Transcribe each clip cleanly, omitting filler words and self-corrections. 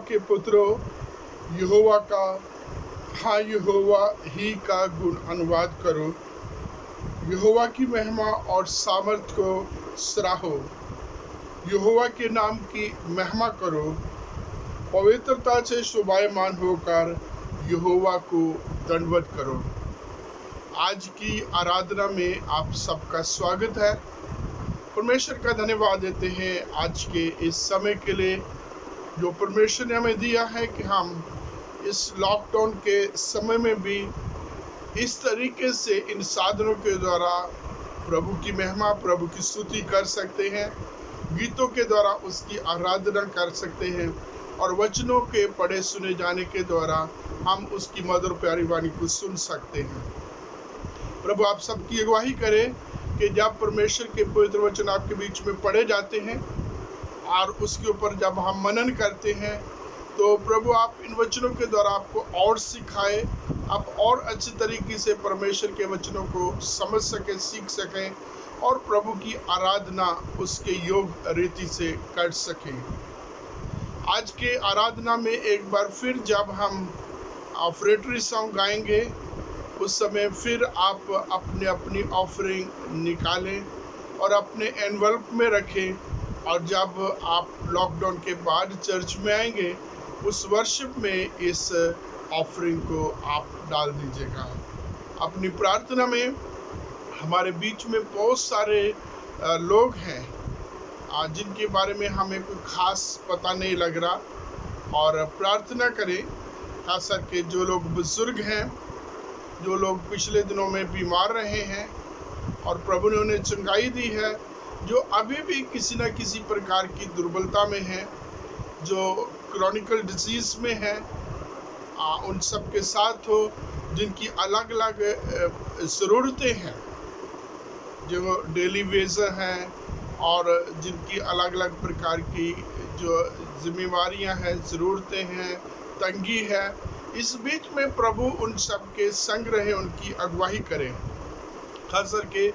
के पुत्रों, यहोवा का, हाँ यहोवा ही का गुण अनुवाद करो। यहोवा की महिमा और सामर्थ को सराहो। यहोवा के नाम की महिमा करो। पवित्रता से शोभायमान होकर यहोवा को दंडवत करो। आज की आराधना में आप सबका स्वागत है। परमेश्वर का धन्यवाद देते हैं आज के इस समय के लिए जो परमेश्वर ने हमें दिया है कि हम इस लॉकडाउन के समय में भी इस तरीके से इन साधनों के द्वारा प्रभु की महिमा, प्रभु की स्तुति कर सकते हैं, गीतों के द्वारा उसकी आराधना कर सकते हैं और वचनों के पढ़े सुने जाने के द्वारा हम उसकी मधुर प्यारी वाणी को सुन सकते हैं। प्रभु आप सबकी अगुवाई करें कि जब परमेश्वर के पवित्र वचन आपके बीच में पढ़े जाते हैं और उसके ऊपर जब हम मनन करते हैं तो प्रभु आप इन वचनों के द्वारा आपको और सिखाए, आप और अच्छी तरीके से परमेश्वर के वचनों को समझ सकें, सीख सकें और प्रभु की आराधना उसके योग रीति से कर सकें। आज के आराधना में एक बार फिर जब हम ऑफरेटरी सॉन्ग गाएंगे उस समय फिर आप अपने अपनी ऑफरिंग निकालें और अपने एनवलप में रखें और जब आप लॉकडाउन के बाद चर्च में आएंगे उस वर्शिप में इस ऑफरिंग को आप डाल दीजिएगा। अपनी प्रार्थना में हमारे बीच में बहुत सारे लोग हैं जिनके बारे में हमें कोई खास पता नहीं लग रहा और प्रार्थना करें खास करके जो लोग बुजुर्ग हैं, जो लोग पिछले दिनों में बीमार रहे हैं और प्रभु ने उन्हें चंगाई दी है, जो अभी भी किसी न किसी प्रकार की दुर्बलता में हैं, जो क्रॉनिकल डिजीज में हैं, उन सब के साथ हो जिनकी अलग अलग ज़रूरतें हैं, जो डेली वेजर हैं और जिनकी अलग अलग प्रकार की जो जिम्मेवारियां हैं, ज़रूरतें हैं, तंगी है, इस बीच में प्रभु उन सब के संग रहे, उनकी अगुवाई करें। खास करके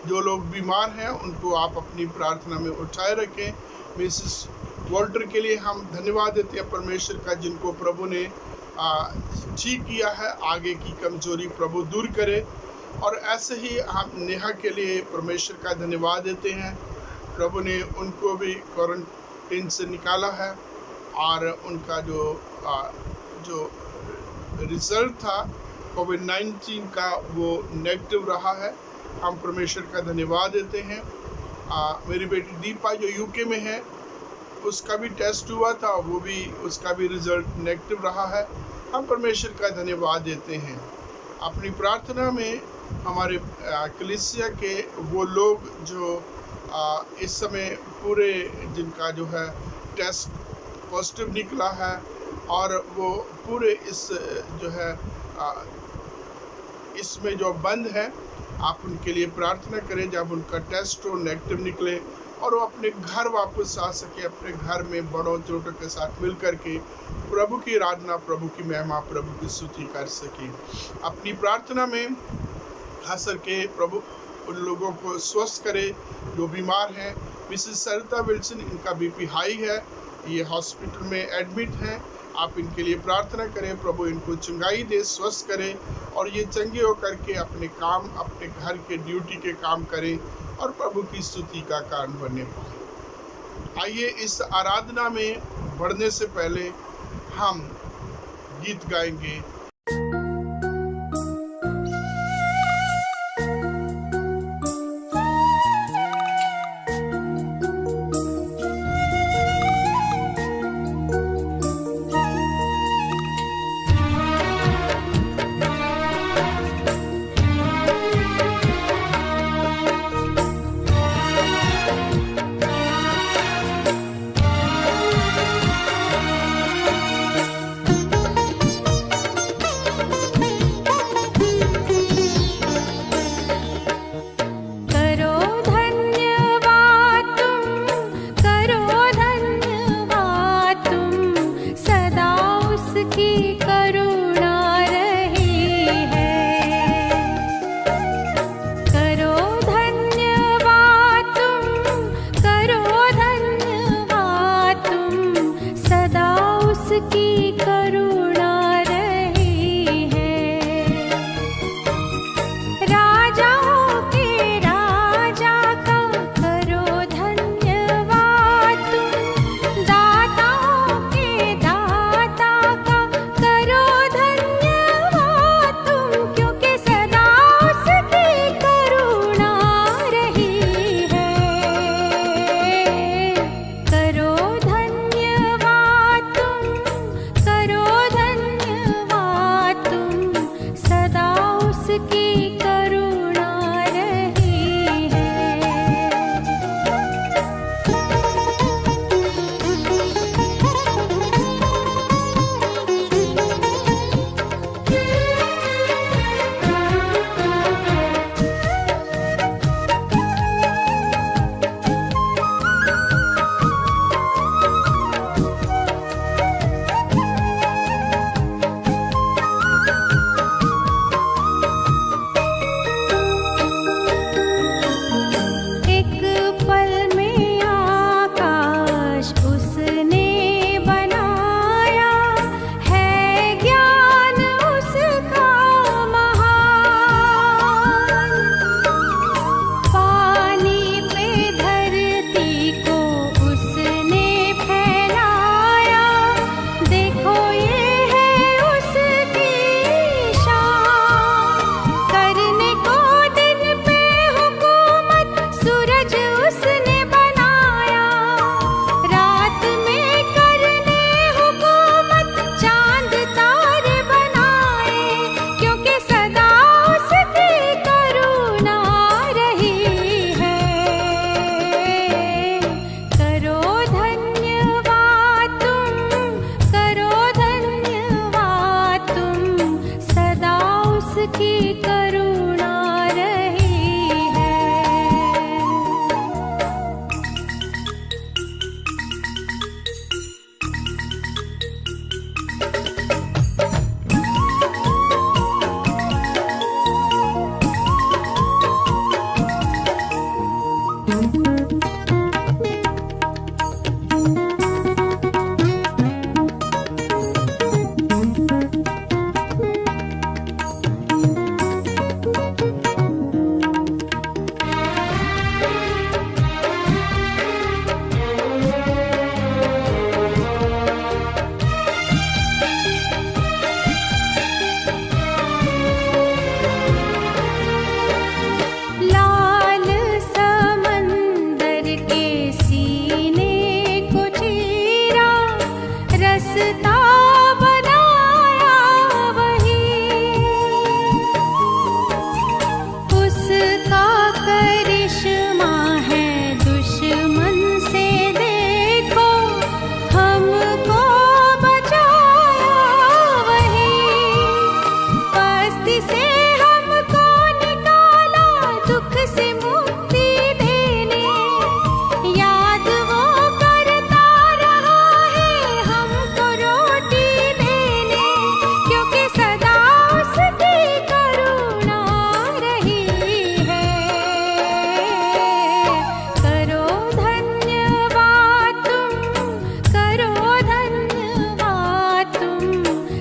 जो लोग बीमार हैं उनको आप अपनी प्रार्थना में उठाए रखें। मिसेस वॉल्टर के लिए हम धन्यवाद देते हैं परमेश्वर का, जिनको प्रभु ने ठीक किया है। आगे की कमजोरी प्रभु दूर करे और ऐसे ही हम नेहा के लिए परमेश्वर का धन्यवाद देते हैं। प्रभु ने उनको भी क्वारंटीन से निकाला है और उनका जो रिजल्ट था कोविड-19 का वो नेगेटिव रहा है। हम परमेश्वर का धन्यवाद देते हैं। मेरी बेटी दीपा जो यूके में है उसका भी टेस्ट हुआ था, वो भी उसका भी रिजल्ट नेगेटिव रहा है। हम परमेश्वर का धन्यवाद देते हैं। अपनी प्रार्थना में हमारे कलीसिया के वो लोग जो इस समय पूरे जिनका जो है टेस्ट पॉजिटिव निकला है और वो पूरे इस जो है इसमें जो बंद है, आप उनके लिए प्रार्थना करें जब उनका टेस्ट हो नेगेटिव निकले और वो अपने घर वापस आ सके, अपने घर में बड़ों छोटों के साथ मिल करके प्रभु की आराधना, प्रभु की महिमा, प्रभु की स्तुति कर सके। अपनी प्रार्थना में खास करके प्रभु उन लोगों को स्वस्थ करे जो बीमार हैं। मिसेस सरिता विल्सन, इनका बीपी हाई है, ये हॉस्पिटल में एडमिट हैं। आप इनके लिए प्रार्थना करें, प्रभु इनको चंगाई दे, स्वस्थ करे और ये चंगे होकर के अपने काम, अपने घर के ड्यूटी के काम करें और प्रभु की स्तुति का कारण बनने पाए। आइए इस आराधना में बढ़ने से पहले हम गीत गाएंगे। उसकी करुणा रही है। लाल समंदर के सीने को चीरा, रास्ता बनाया वही। उसका करिश्मा है दुश्मन से देखो, हमको बचाया वही। पस्ती से हमको निकाला, दुख से मुक्ति देने, याद वो करता रहा है हमको रोटी देने, क्योंकि सदा उसकी करुणा रही है। करो धन्यवाद तुम, करो धन्यवाद तुम,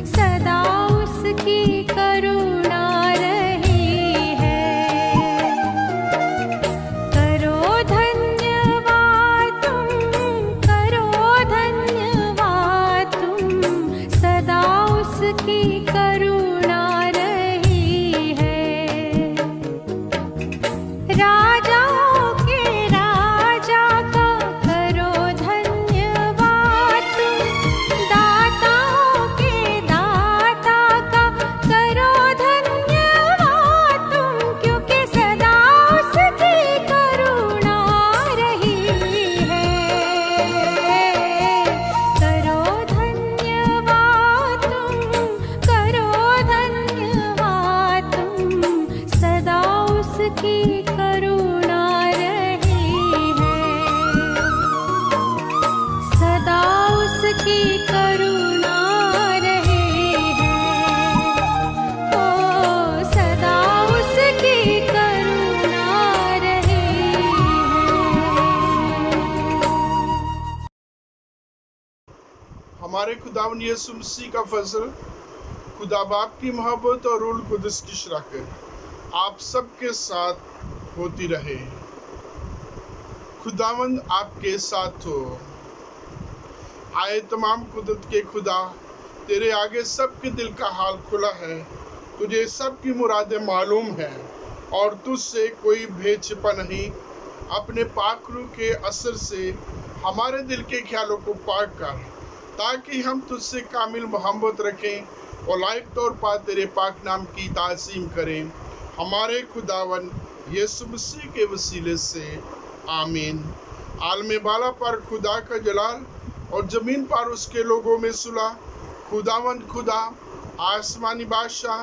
सदा उसकी करुणा रही है। करो धन्यवाद तुम, करो धन्यवाद तुम, सदा उसकी करुणा रही है। राजाओं के राजा का करो धन्यवाद तुम, दाताओं के दाता का करो धन्यवाद तुम, क्योंकि सदा उसकी करुणा रही है। करो धन्यवाद तुम, करो धन्यवाद तुम, सदा उसकी करुणा रही है। सदा उसकी करुणा रही है। ओ सदा उसकी करुणा रही है। हमारे खुदावन यीशु मसीह का फजल, खुदा बाप की मोहब्बत और रूह कुदस की शराकत आप सबके साथ होती रहे। खुदावंद आपके साथ हो। आए तमाम कुदरत के खुदा, तेरे आगे सबके दिल का हाल खुला है। तुझे सबकी मुरादें मालूम है और तुझसे कोई भेद छिपा नहीं। अपने पाक रूह के असर से हमारे दिल के ख्यालों को पाक कर, ताकि हम तुझसे कामिल मोहब्बत रखें और लायक तौर पर तेरे पाक नाम की ताज़ीम करें। हमारे खुदावन यीशु मसीह के वसीले से आमीन। आलम बाला पर खुदा का जलाल और ज़मीन पर उसके लोगों में सुलह। खुदावंद खुदा, आसमानी बादशाह,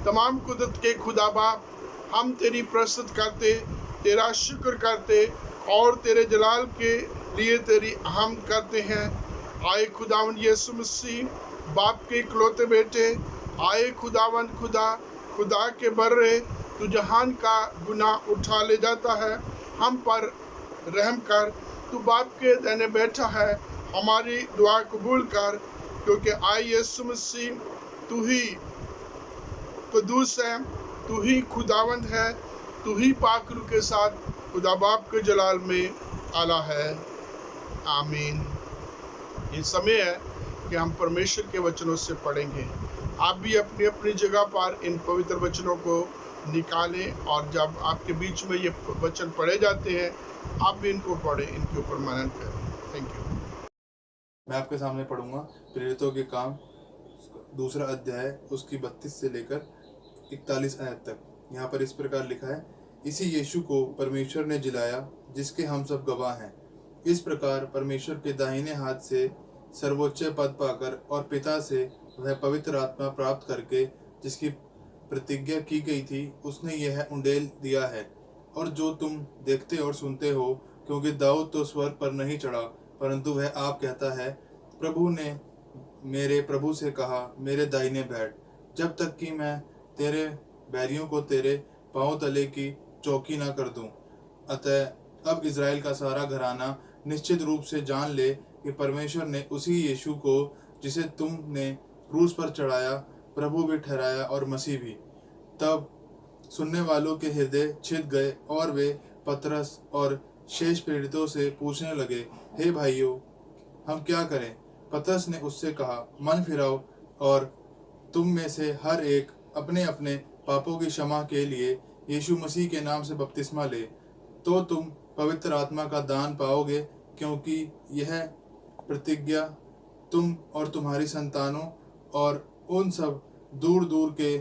तमाम कुदरत के खुदा बाप, हम तेरी प्रस्तुत करते, तेरा शुक्र करते और तेरे जलाल के लिए तेरी हम करते हैं। आए खुदावंद यीशु मसीह, बाप के इकलौते बेटे, आए खुदावंद खुदा, खुदा के बर्रे, तू जहान का गुनाह उठा ले जाता है। हम पर रहम कर, तू बाप के दाहिने बैठा है, हमारी दुआ कबूल कर, क्योंकि आए यीशु मसीह, तू ही कुदूस है, तू ही खुदावंद है, तू ही पाक रूह के साथ खुदा बाप के जलाल में आला है। आमीन। ये समय है कि हम परमेश्वर के वचनों से पढ़ेंगे। आप भी अपनी अपनी जगह पर इन पवित्र वचनों को निकालें, और जब आपके बीच में ये वचन पढ़े जाते हैं, आप भी इनको पढ़ें, इनके ऊपर मनन करें। Thank you. मैं आपके सामने पढ़ूंगा प्रेरितों के काम दूसरा अध्याय, उसकी 32 से लेकर 41 आयत तक। यहाँ पर इस प्रकार लिखा है, इसी यीशु को परमेश्वर ने जिलाया, जिसके हम सब गवाह हैं। इस प्रकार परमेश्वर के दाहिने हाथ से सर्वोच्च पद पाकर और पिता से वह पवित्र आत्मा प्राप्त करके, जिसकी प्रतिज्ञा की गई थी उसने यह उंडेल दिया है, और जो तुम देखते और सुनते हो, क्योंकि दाऊद तो स्वर्ग पर नहीं चढ़ा, परंतु वह आप कहता है, प्रभु ने मेरे प्रभु से कहा, मेरे दाहिने बैठ, जब तक कि मैं तेरे बैरियों को तेरे पांव तले की चौकी ना कर दूं। अतः अब इज़राइल का सारा घराना निश्चित रूप से जान ले कि परमेश्वर ने उसी यीशु को, जिसे तुमने क्रूस पर चढ़ाया, प्रभु भी ठहराया और मसीह भी। तब सुनने वालों के हृदय छिद गए और वे पतरस और शेष प्रेरितों से पूछने लगे, हे भाइयों, हम क्या करें? पतरस ने उससे कहा, मन फिराओ और तुम में से हर एक अपने अपने पापों की क्षमा के लिए यीशु मसीह के नाम से बपतिस्मा ले, तो तुम पवित्र आत्मा का दान पाओगे, क्योंकि यह प्रतिज्ञा तुम और तुम्हारी संतानों और उन सब दूर दूर के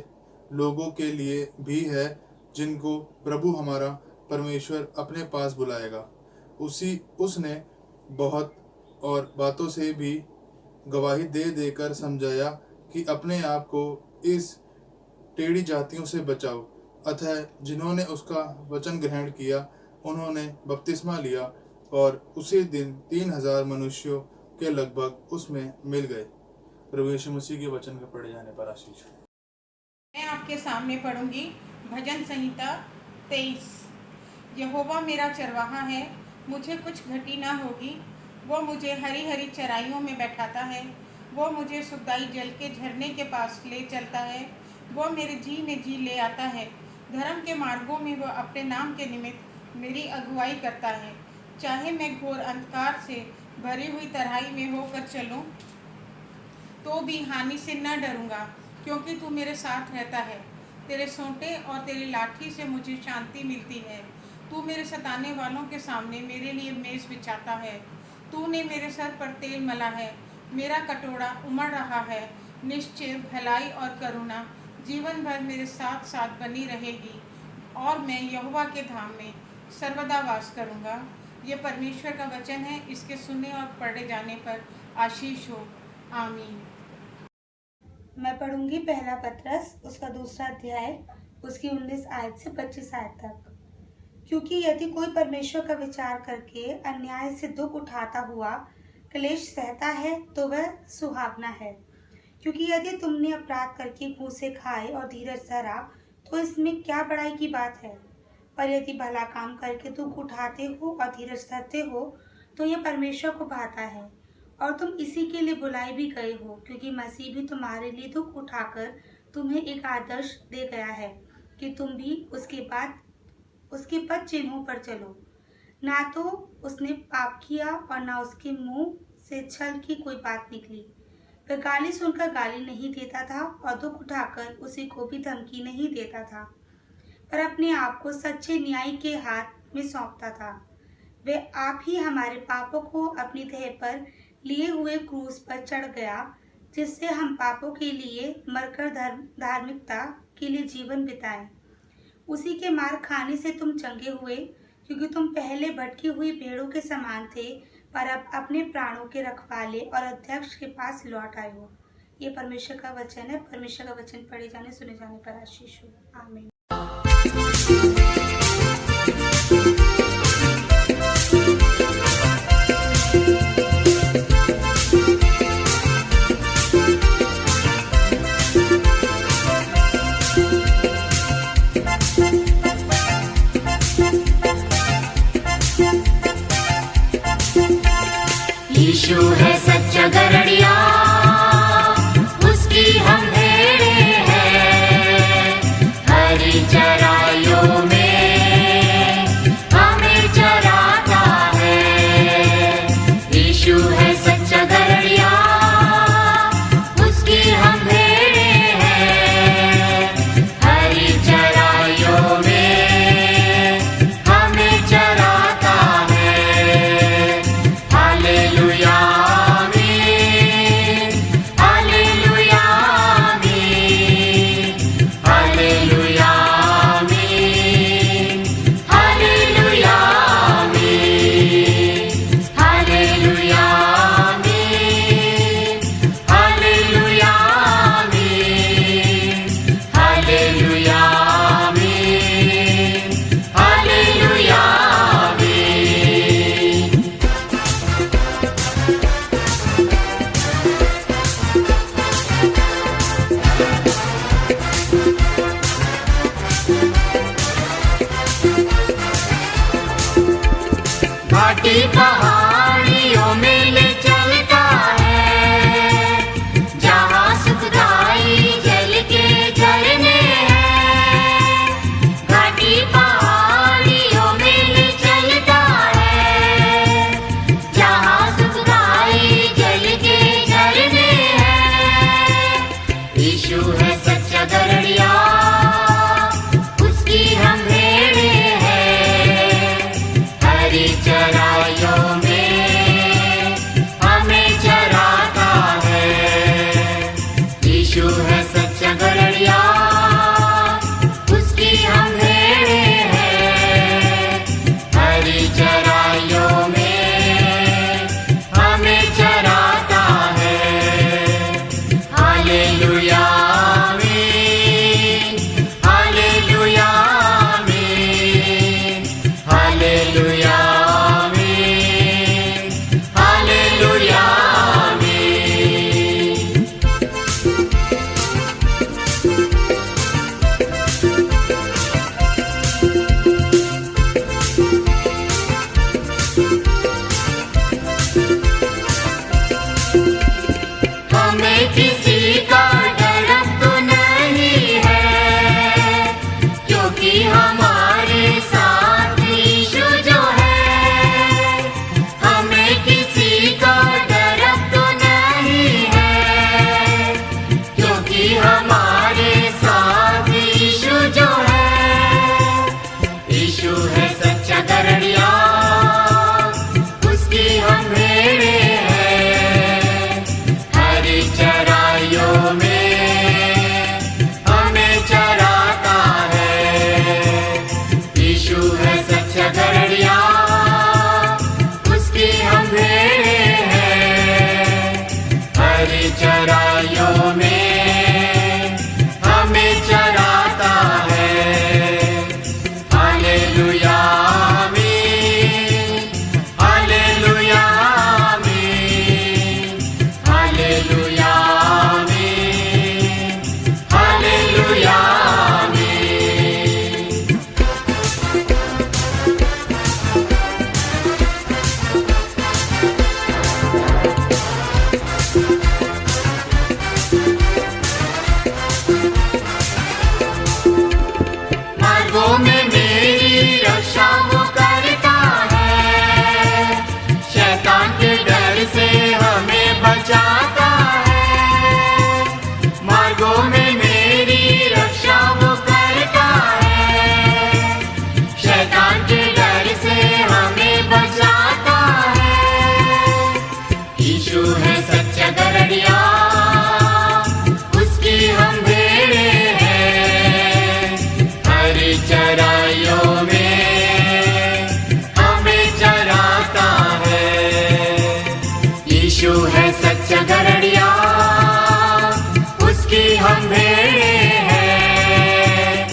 लोगों के लिए भी है, जिनको प्रभु हमारा परमेश्वर अपने पास बुलाएगा। उसने बहुत और बातों से भी गवाही दे देकर समझाया कि अपने आप को इस टेढ़ी जातियों से बचाओ। अतः जिन्होंने उसका वचन ग्रहण किया, उन्होंने बपतिस्मा लिया, और उसी दिन 3000 मनुष्यों के लगभग उसमें मिल गए। प्रभु यीशु मसीह के वचन के पढ़े जाने पर आशीष। मैं आपके सामने पढ़ूंगी भजन संहिता 23। यहोवा मेरा चरवाहा है, मुझे कुछ घटी ना होगी। वो मुझे हरी हरी चराइयों में बैठाता है, वो मुझे सुखदाई जल के झरने के पास ले चलता है। वो मेरे जी में जी ले आता है, धर्म के मार्गों में वो अपने नाम के निमित्त मेरी अगुवाई करता है। चाहे मैं घोर अंधकार से भरी हुई तराई में होकर चलूं, तो भी हानि से न डरूंगा, क्योंकि तू मेरे साथ रहता है। तेरे सोंटे और तेरी लाठी से मुझे शांति मिलती है। तू मेरे सताने वालों के सामने मेरे लिए मेज बिछाता है। तूने मेरे सर पर तेल मला है, मेरा कटोरा उमड़ रहा है। निश्चय भलाई और करुणा जीवन भर मेरे साथ साथ बनी रहेगी, और मैं यहोवा के धाम में सर्वदा वास करूँगा। ये परमेश्वर का वचन है, इसके सुनने और पढ़े जाने पर आशीष हो। आमीन। मैं पढ़ूंगी पहला पतरस, उसका 2 अध्याय, उसकी 19 आयत से 25 आयत तक। क्योंकि यदि कोई परमेश्वर का विचार करके अन्याय से दुख उठाता हुआ क्लेश सहता है, तो वह सुहावना है। क्योंकि यदि तुमने अपराध करके घूंसे खाए और धीरज धरा, तो इसमें क्या बड़ाई की बात है। पर यदि भला काम करके दुख उठाते हो और धीरज धरते हो, तो यह परमेश्वर को भाता है, और तुम इसी के लिए बुलाए भी गए हो, क्योंकि मसीह भी तुम्हारे लिए दुख उठाकर तुम्हें एक आदर्श दे गया है कि तुम भी उसके पद चिन्हों पर चलो। ना तो उसने पाप किया और ना उसके मुंह से छल की कोई बात निकली। वह गाली सुनकर गाली नहीं देता था और दुख उठाकर उसी को भी धमकी नहीं देता था, पर अपने आप को सच्चे न्याय के हाथ में सौंपता था। वह आप ही हमारे पापों को अपनी देह पर लिए हुए क्रूस पर चढ़ गया, जिससे हम पापों के लिए मरकर धार्मिकता के लिए जीवन बिताएं। उसी के मार खाने से तुम चंगे हुए, क्योंकि तुम पहले भटकी हुई भेड़ों के समान थे, पर अब अपने प्राणों के रखवाले और अध्यक्ष के पास लौट आए हो। ये परमेश्वर का वचन है। परमेश्वर का वचन पढ़े जाने सुने जाने पर आशीष हो। आमीन। यीशु है सच्चा गरड़िया, उसकी हम भेड़ें हैं। हरी चराइयों में हमें चराता है। यीशु है सच्चा गरड़िया, उसकी हम भेड़ें हैं। हरी चराइयों में हमें चराता है। हालेलुया आमीन, हालेलुया आमीन, हालेलुया आमीन, घाटी पहाड़ियों में ले चलता है, जहाँ सुखदाई जल के झरने हैं। घाटी पहाड़ियों में ले चलता है, जहाँ सुखदाई जल के झरने हैं। यीशु है सच्चा गड़रिया, उसकी हम भेड़े हैं। हरी चराइयों में हमें चराता है। यीशु है सच्चा गड़रिया, उसकी हम भेड़े हैं। हरी चराइयों में हमें चराता है। हालेलुया आमीन, हालेलुया आमीन, हालेलुया आमीन, हालेलुया आमीन। हमें किसी का डर तो नहीं है, क्योंकि हमारे साथ यीशु जो है। हमें किसी का डर तो नहीं है, क्योंकि हमारे साथ यीशु जो है। यीशु है सच्चा गड़रिया, उसकी हम भेड़े हैं। हरी चराइयों में हमें चराता है। यीशु है सच्चा गड़रिया, उसकी हम भेड़े हैं। हरी चराइयों में हमें चराता है। हालेलुया आमीन, हालेलुया आमीन, हालेलुया आमीन, हालेलुया आमीन। मार्गों में मेरी रक्षा वो करता है, शैतान के डर से हमें बचाता है। मार्गों में मेरी रक्षा वो करता है, शैतान के डर से हमें बचाता है। यीशु है सच्चा गड़रिया, उसकी हम भेड़े हैं। हरी चराइयों में हमें चराता है। यीशु है सच्चा गड़रिया, उसकी हम भेड़े हैं।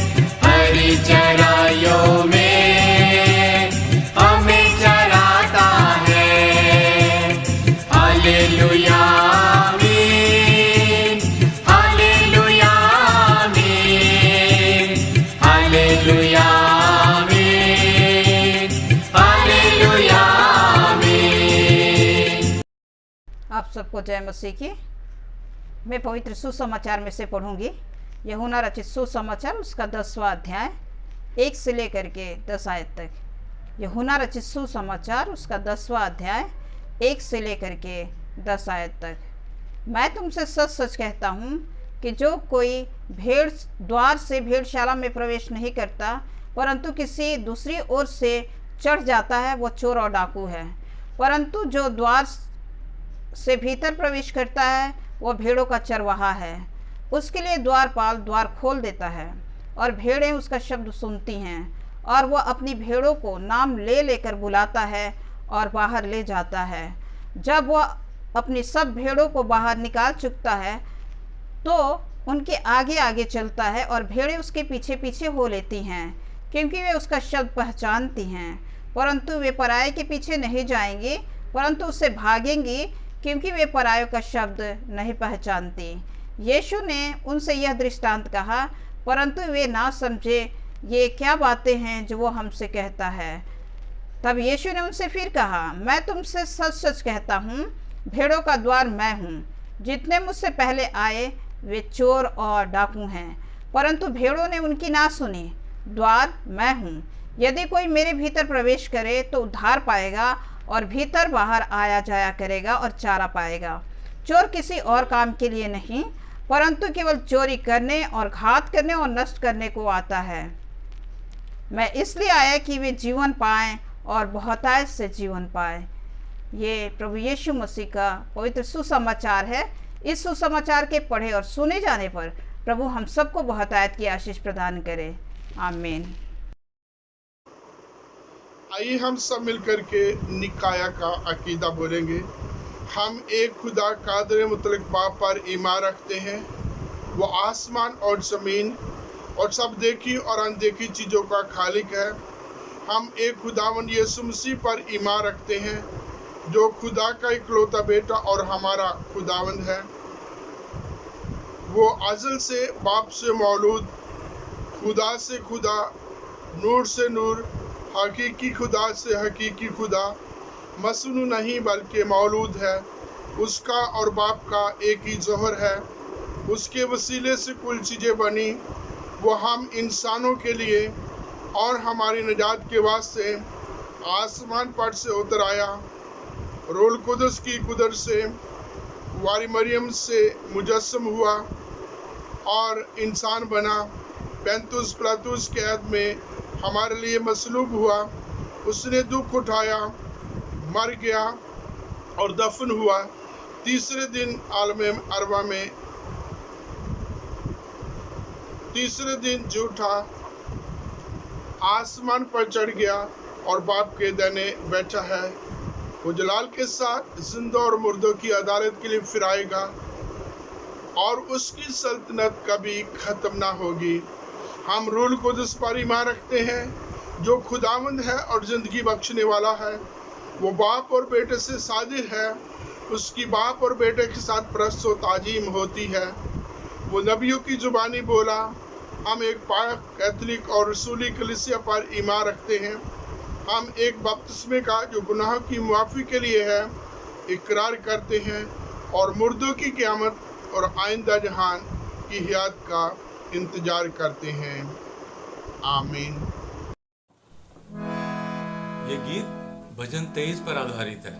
हरी चराइयों में हमें चराता है। हालेलुया आमीन, हालेलुया आमीन, हालेलुया आमीन, हालेलुया आमीन। आप सबको जय मसीह की। मैं पवित्र सुसमाचार में से पढ़ूंगी। यूहन्ना रचित सुसमाचार उसका 10वां अध्याय 1 से लेकर के 10 आयत तक। यूहन्ना रचित सुसमाचार उसका 10वां अध्याय 1 से लेकर के 10 आयत तक। मैं तुमसे सच सच कहता हूँ कि जो कोई भेड़ द्वार से भेड़शाला में प्रवेश नहीं करता, परंतु किसी दूसरी ओर से चढ़ जाता है, वो चोर और डाकू है। परंतु जो द्वार से भीतर प्रवेश करता है, वो भेड़ों का चरवाहा है। उसके लिए द्वारपाल द्वार खोल देता है और भेड़ें उसका शब्द सुनती हैं, और वह अपनी भेड़ों को नाम ले लेकर बुलाता है और बाहर ले जाता है। जब वह अपनी सब भेड़ों को बाहर निकाल चुकता है, तो उनके आगे आगे चलता है और भेड़ें उसके पीछे पीछे हो लेती हैं, क्योंकि वे उसका शब्द पहचानती हैं। परंतु वे पराये के पीछे नहीं जाएंगी, परंतु उससे भागेंगी, क्योंकि वे परायों का शब्द नहीं पहचानती। यीशु ने उनसे यह दृष्टांत कहा, परंतु वे ना समझे ये क्या बातें हैं जो वो हमसे कहता है। तब यीशु ने उनसे फिर कहा, मैं तुमसे सच सच कहता हूँ, भेड़ों का द्वार मैं हूँ। जितने मुझसे पहले आए वे चोर और डाकू हैं, परंतु भेड़ों ने उनकी ना सुनी। द्वार मैं हूँ। यदि कोई मेरे भीतर प्रवेश करे तो उद्धार पाएगा और भीतर बाहर आया जाया करेगा और चारा पाएगा। चोर किसी और काम के लिए नहीं, परंतु केवल चोरी करने और घात करने और नष्ट करने को आता है। मैं इसलिए आया कि वे जीवन पाएं और बहुतायत से जीवन पाएं। ये प्रभु यीशु मसीह का पवित्र सुसमाचार है। इस सुसमाचार के पढ़े और सुने जाने पर प्रभु हम सबको बहुतायत की आशीष प्रदान करे। आमीन। आइए हम सब मिलकर के निकाया का अकीदा बोलेंगे। हम एक खुदा कादर मुतलक बाप पर ईमान रखते हैं। वो आसमान और ज़मीन और सब देखी और अनदेखी चीज़ों का खालिक है। हम एक खुदावंद यीशु मसीह पर ईमान रखते हैं, जो खुदा का इकलौता बेटा और हमारा खुदावंद है। वो अज़ल से बाप से मौलूद, खुदा से खुदा, नूर से नूर, हकीकी खुदा से हकीकी खुदा, मसनू नहीं बल्कि मौलूद है। उसका और बाप का एक ही ज़ोहर है। उसके वसीले से कुल चीज़ें बनी। वो हम इंसानों के लिए और हमारी निजात के वास्ते आसमान पर से उतर आया। रोल कुदस की कुदरत से वारी मरियम से मुजस्सम हुआ और इंसान बना। पैंतुस पिलातुस के कैद में हमारे लिए मसलूब हुआ। उसने दुख उठाया, मर गया और दफन हुआ। तीसरे दिन आलम अरबा में तीसरे दिन झूठा आसमान पर चढ़ गया और बाप के दाहिने बैठा है। वो जलाल के साथ जिंदा और मुर्दों की अदालत के लिए फिर आएगा और उसकी सल्तनत कभी खत्म ना होगी। हम रूल कुदस पर ईमान रखते हैं, जो खुदावंद है और जिंदगी बख्शने वाला है। वो बाप और बेटे से सादिर है। उसकी बाप और बेटे के साथ परस्त व ताजीम होती है। वो नबियों की जुबानी बोला। हम एक पाक कैथोलिक और रसूली कलीसिया पर ईमान रखते हैं। हम एक बपतिस्मे का जो गुनाह की मुआफ़ी के लिए है इकरार करते हैं और मुर्दों की क़यामत और आइंदा जहान की हयात का इंतजार करते हैं। आमीन। ये गीत भजन 23 पर आधारित है।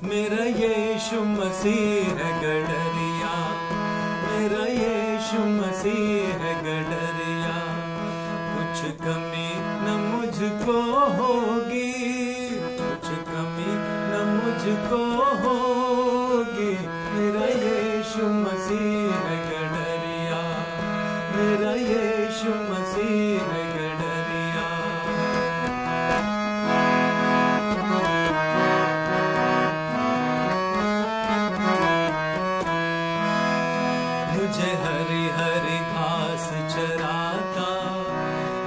मेरा यीशु मसीह है गडरिया, मेरा यीशु मसीह है गडरिया, कुछ कमी न मुझको होगी, कुछ कमी न मुझको होगी। मेरा यीशु मसीह है गडरिया, मेरा यीशु मसीह है गडरिया। मुझे हरी हरी घास चराता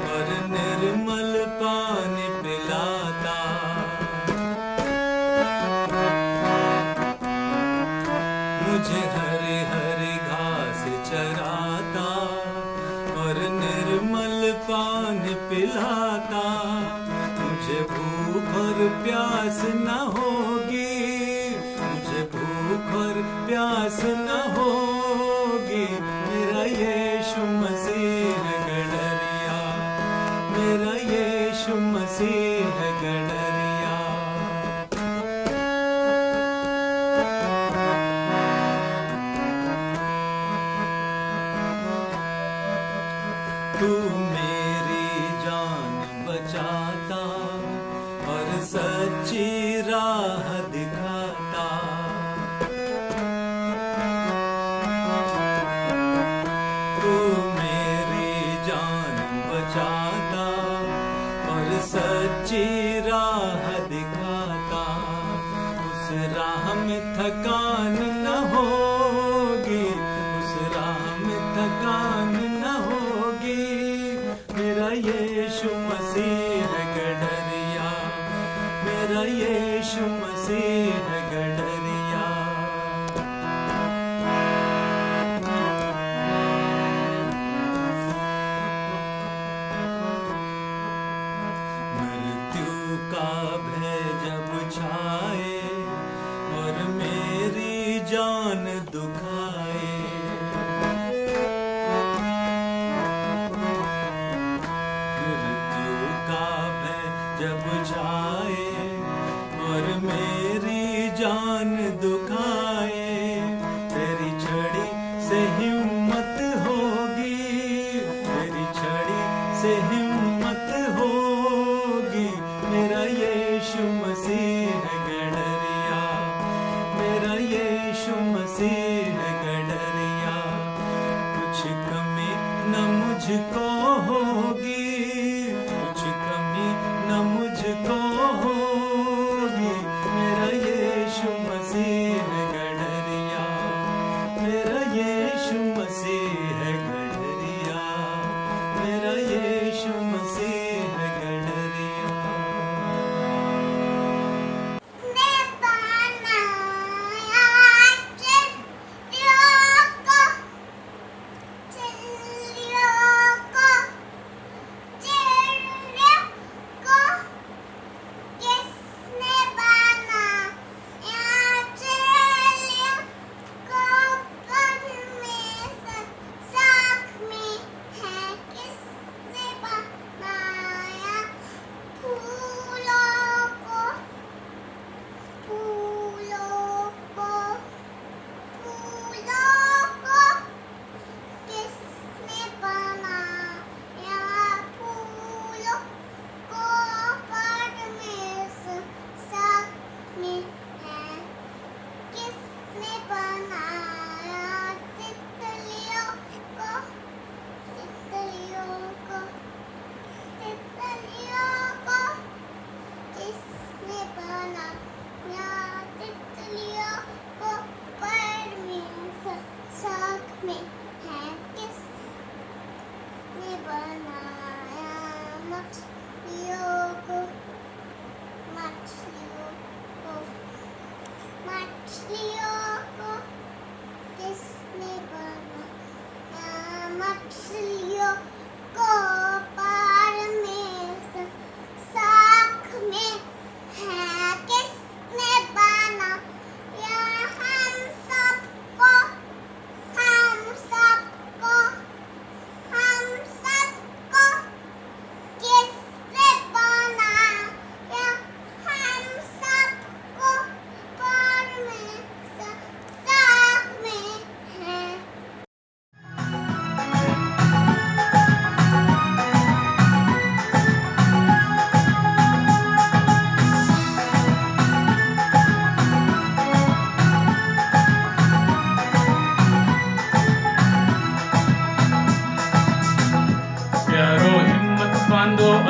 और निर्मल पानी पिलाता। मुझे हरी हरी घास चराता और निर्मल पानी पिलाता। मुझे भूख और प्यास न होगी, मुझे भूख और प्यास न होगी। मेरा यीशु मसीह है गडरिया, मेरा यीशु मसीह है गडरिया। तू मेरी जान बचाता और सच्ची राह दिखाता। तू मेरी जान बचाता और सच्ची राह दिखाता। उस राह में यीशु मसीह है गडरिया। मृत्यु का भय जब छाए और मेरी जान दुखाए, मृत्यु का भय जब छाए और मेरी जान दुखाए, तेरी छड़ी से हिम्मत होगी, तेरी छड़ी से हिम्मत होगी। मेरा यीशु मसीह है गडरिया, मेरा यीशु मसीह है गडरिया। कुछ कमी न मुझको होगी, कुछ कमी न मुझको होगी। मेरा यीशु मसीह है गडरिया, मेरा यीशु मसीह है गडरिया, मेरा यीशु मसीह है गडरिया।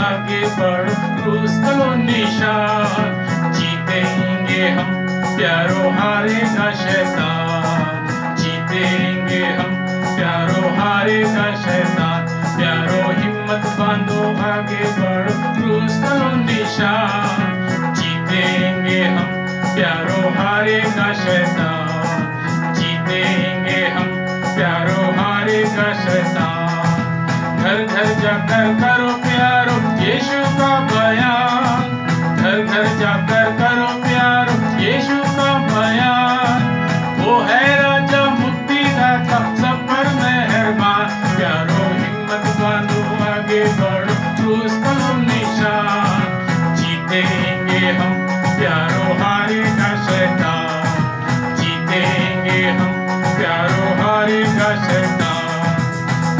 आगे बढ़ो, क्रूस करो निशान, जीतेंगे हम, प्यारो हारेगा शैतान, जीतेंगे हम, प्यारो हारेगा शैतान। प्यारो हिम्मत बांधो, आगे बढ़ो, क्रूस करो निशान, जीतेंगे हम, प्यारो हारेगा शैतान, जीतेंगे हम, प्यारो हारेगा शैतान। घर घर जाकर करो प्यारो यीशु का बयान, घर घर जाकर करो प्यारो यीशु का बयान। वो है राजा मुक्तिदाता, सब पर मेहरबान। प्यारो हिम्मत बांधो, आगे बढ़ो, क्रूस करो निशान, जीतेंगे हम, प्यारो हारेगा शैतान, जीतेंगे हम, प्यारो हारेगा शैतान।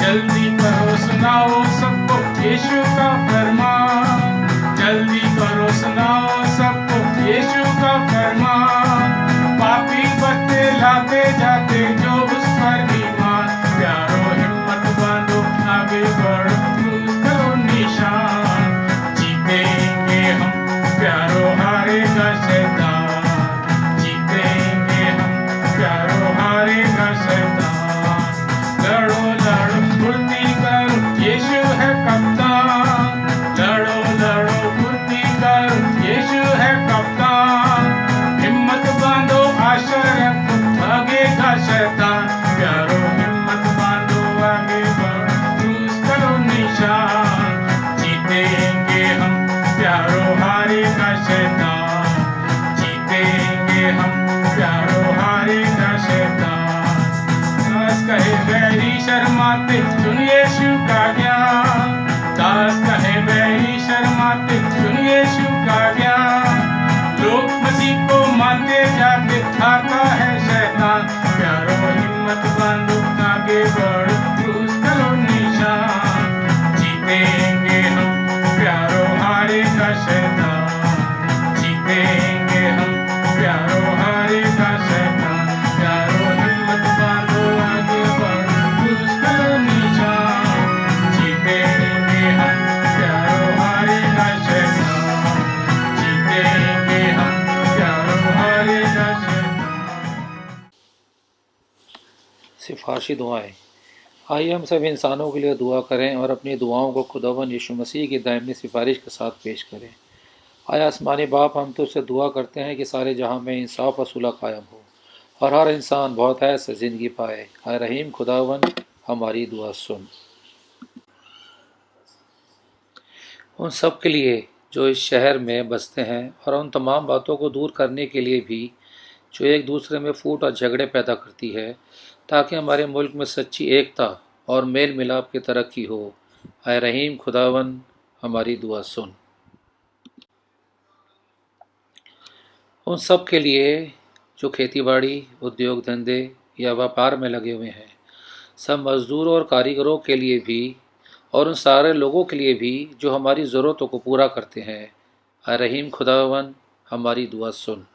जल्दी करो सुनाओ सबको यीशु का फरमान, जल्दी करो सुनाओ सबको यीशु का फरमान। पापी बत्ते लाते जाते जो उस पर ईमान। प्यारो हिम्मत बांधो, आगे बढ़ो, क्रूस करो निशान, जीतेंगे हम, प्यारो हारेगा शैतान, जीतेंगे हम, प्यारो हारेगा शैतान। लड़ो लड़ो फुर्ती करो, यीशु है कप्तान, लड़ो लड़ो फुर्ती करो, यीशु हारेगा शैतान, जीतेंगे हम प्यारो हारेगा शैतान। दास कहे बैरी शर्माते सुन यीशु का ज्ञान, दास कहे बैरी शर्माते सुन यीशु का ज्ञान। लोग मसीह को मानते जाते खाता है शैतान, प्यारो हिम्मत बांधो आगे बढ़ो क्रूस करो निशान। जीतेंगे हम प्यारो हारेगा शैतान, जीतेंगे हम प्यारो हारेगा शैतान। प्यारो हिम्मत बांधो आगे बढ़ो क्रूस करो निशान। जीतेंगे हम प्यारो हारेगा शैतान, जीतेंगे हम प्यारो हारेगा शैतान। सिफारशी दुआएं। आइए हम सब इंसानों के लिए दुआ करें और अपनी दुआओं को खुदावन यीशु मसीह की दायमी सिफारिश के साथ पेश करें। आया आसमानी बाप, हम तुझसे दुआ करते हैं कि सारे जहां में इंसाफ और सुलह कायम हो और हर इंसान बहुत ऐसे ज़िंदगी पाए। आए रहीम खुदावन, हमारी दुआ सुन। उन सब के लिए जो इस शहर में बसते हैं और उन तमाम बातों को दूर करने के लिए भी जो एक दूसरे में फूट और झगड़े पैदा करती है, ताकि हमारे मुल्क में सच्ची एकता और मेल मिलाप की तरक्की हो। आए रहीम खुदावन, हमारी दुआ सुन। उन सब के लिए जो खेतीबाड़ी, उद्योग धंधे या व्यापार में लगे हुए हैं, सब मज़दूरों और कारीगरों के लिए भी और उन सारे लोगों के लिए भी जो हमारी ज़रूरतों को पूरा करते हैं। आए रहीम खुदावन, हमारी दुआ सुन।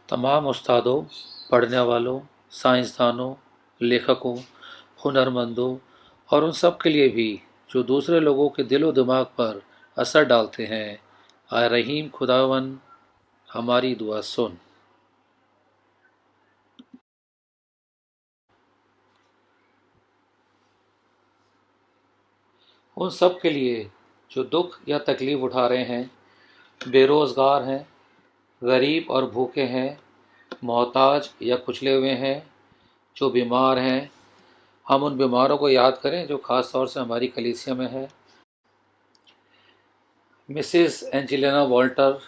तमाम उस्तादों, पढ़ने वालों, साइंसदानों, लेखकों, हुनरमंदों और उन सब के लिए भी जो दूसरे लोगों के दिलो दिमाग पर असर डालते हैं। आए रहीम खुदावन, हमारी दुआ सुन। उन सब के लिए जो दुख या तकलीफ़ उठा रहे हैं, बेरोज़गार हैं, गरीब और भूखे हैं, मोहताज या कुचले हुए हैं, जो बीमार हैं। हम उन बीमारों को याद करें जो ख़ास तौर से हमारी कलीसिया में है। Mrs Angelina Walter,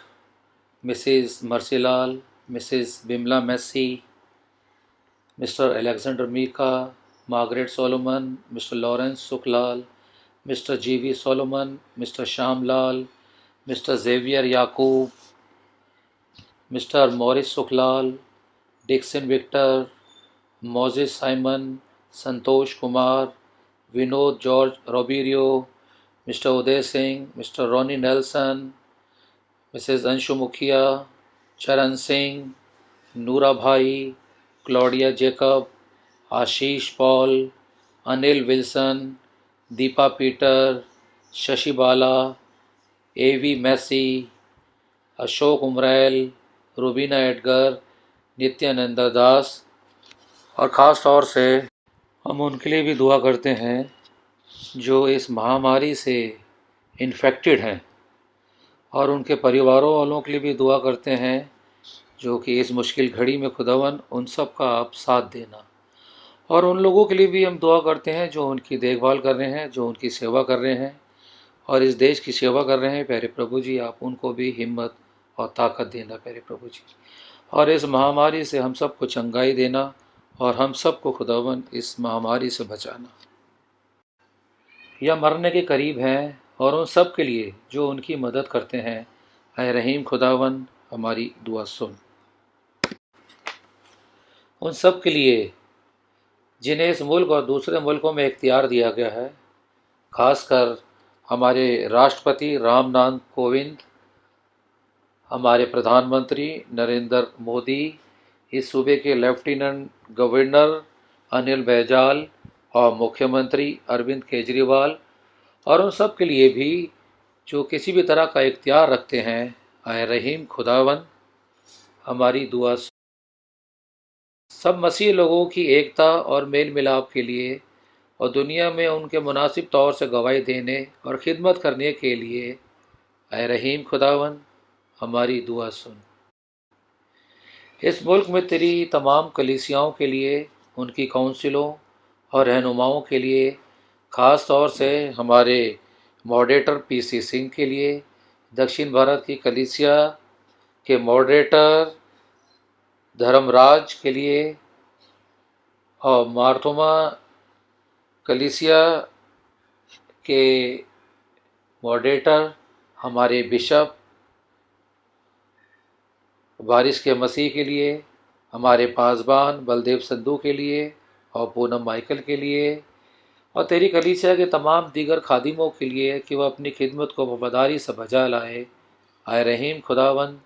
Mrs Mercilal, Mrs Bimla Massey, Mr Alexander Micah, Margaret Solomon, Mr Lawrence Sukhlal, Mr G V Solomon, Mr Shyamlal, Mr Xavier Yakub, Mr Morris Sukhlal, Dixon Victor, Moses Simon, Santosh Kumar, Vinod George Roberio, Mr Uday Singh, Mr Ronnie Nelson, Mrs Anshu Mukhiya, Charan Singh, Noora Bhai, Claudia Jacob, Ashish Paul, Anil Wilson, Deepa Peter, Shashi Bala, A V Massey, Ashok Umrail, Rubina Edgar, Nityananda दास और ख़ास तौर से हम उनके लिए भी दुआ करते हैं जो इस महामारी से इन्फेक्टेड हैं, और उनके परिवारों वालों के लिए भी दुआ करते हैं जो कि इस मुश्किल घड़ी में खुदावन उन सब का आप साथ देना। और उन लोगों के लिए भी हम दुआ करते हैं जो उनकी देखभाल कर रहे हैं, जो उनकी सेवा कर रहे हैं और इस देश की सेवा कर रहे हैं। प्यारे प्रभु जी, आप उनको भी हिम्मत और ताकत देना प्यारे प्रभु जी, और इस महामारी से हम सब को चंगाई देना और हम सब को खुदावन इस महामारी से बचाना। या मरने के करीब हैं और उन सब के लिए जो उनकी मदद करते हैं। ऐ रहीम खुदावन, हमारी दुआ सुन। उन सब के लिए जिन्हें इस मुल्क और दूसरे मुल्कों में इख्तियार दिया गया है, खासकर हमारे राष्ट्रपति रामनाथ कोविंद, हमारे प्रधानमंत्री नरेंद्र मोदी, इस सूबे के लेफ्टिनेंट गवर्नर अनिल बैजल और मुख्यमंत्री अरविंद केजरीवाल, और उन सब के लिए भी जो किसी भी तरह का इख्तियार रखते हैं। ऐ रहीम खुदावन, हमारी दुआ। सब मसीह लोगों की एकता और मेल मिलाप के लिए और दुनिया में उनके मुनासिब तौर से गवाही देने और खिदमत करने के लिए ऐ रहीम खुदावन, हमारी दुआ सुन। इस मुल्क में तेरी तमाम कलीसियाओं के लिए, उनकी काउंसिलों और रहनुमाओं के लिए, ख़ास तौर से हमारे मॉडरेटर पीसी सिंह के लिए, दक्षिण भारत की कलीसिया के मॉडरेटर धर्मराज के लिए और मार्थोमा कलीसिया के मॉडरेटर हमारे बिशप बारिश के मसीह के लिए, हमारे पासबान बलदेव संधू के लिए और पूनम माइकल के लिए और तेरी कलीसिया के तमाम दीगर खादिमों के लिए कि वह अपनी खिदमत को वफादारी से बजा लाए। आए रहीम खुदावन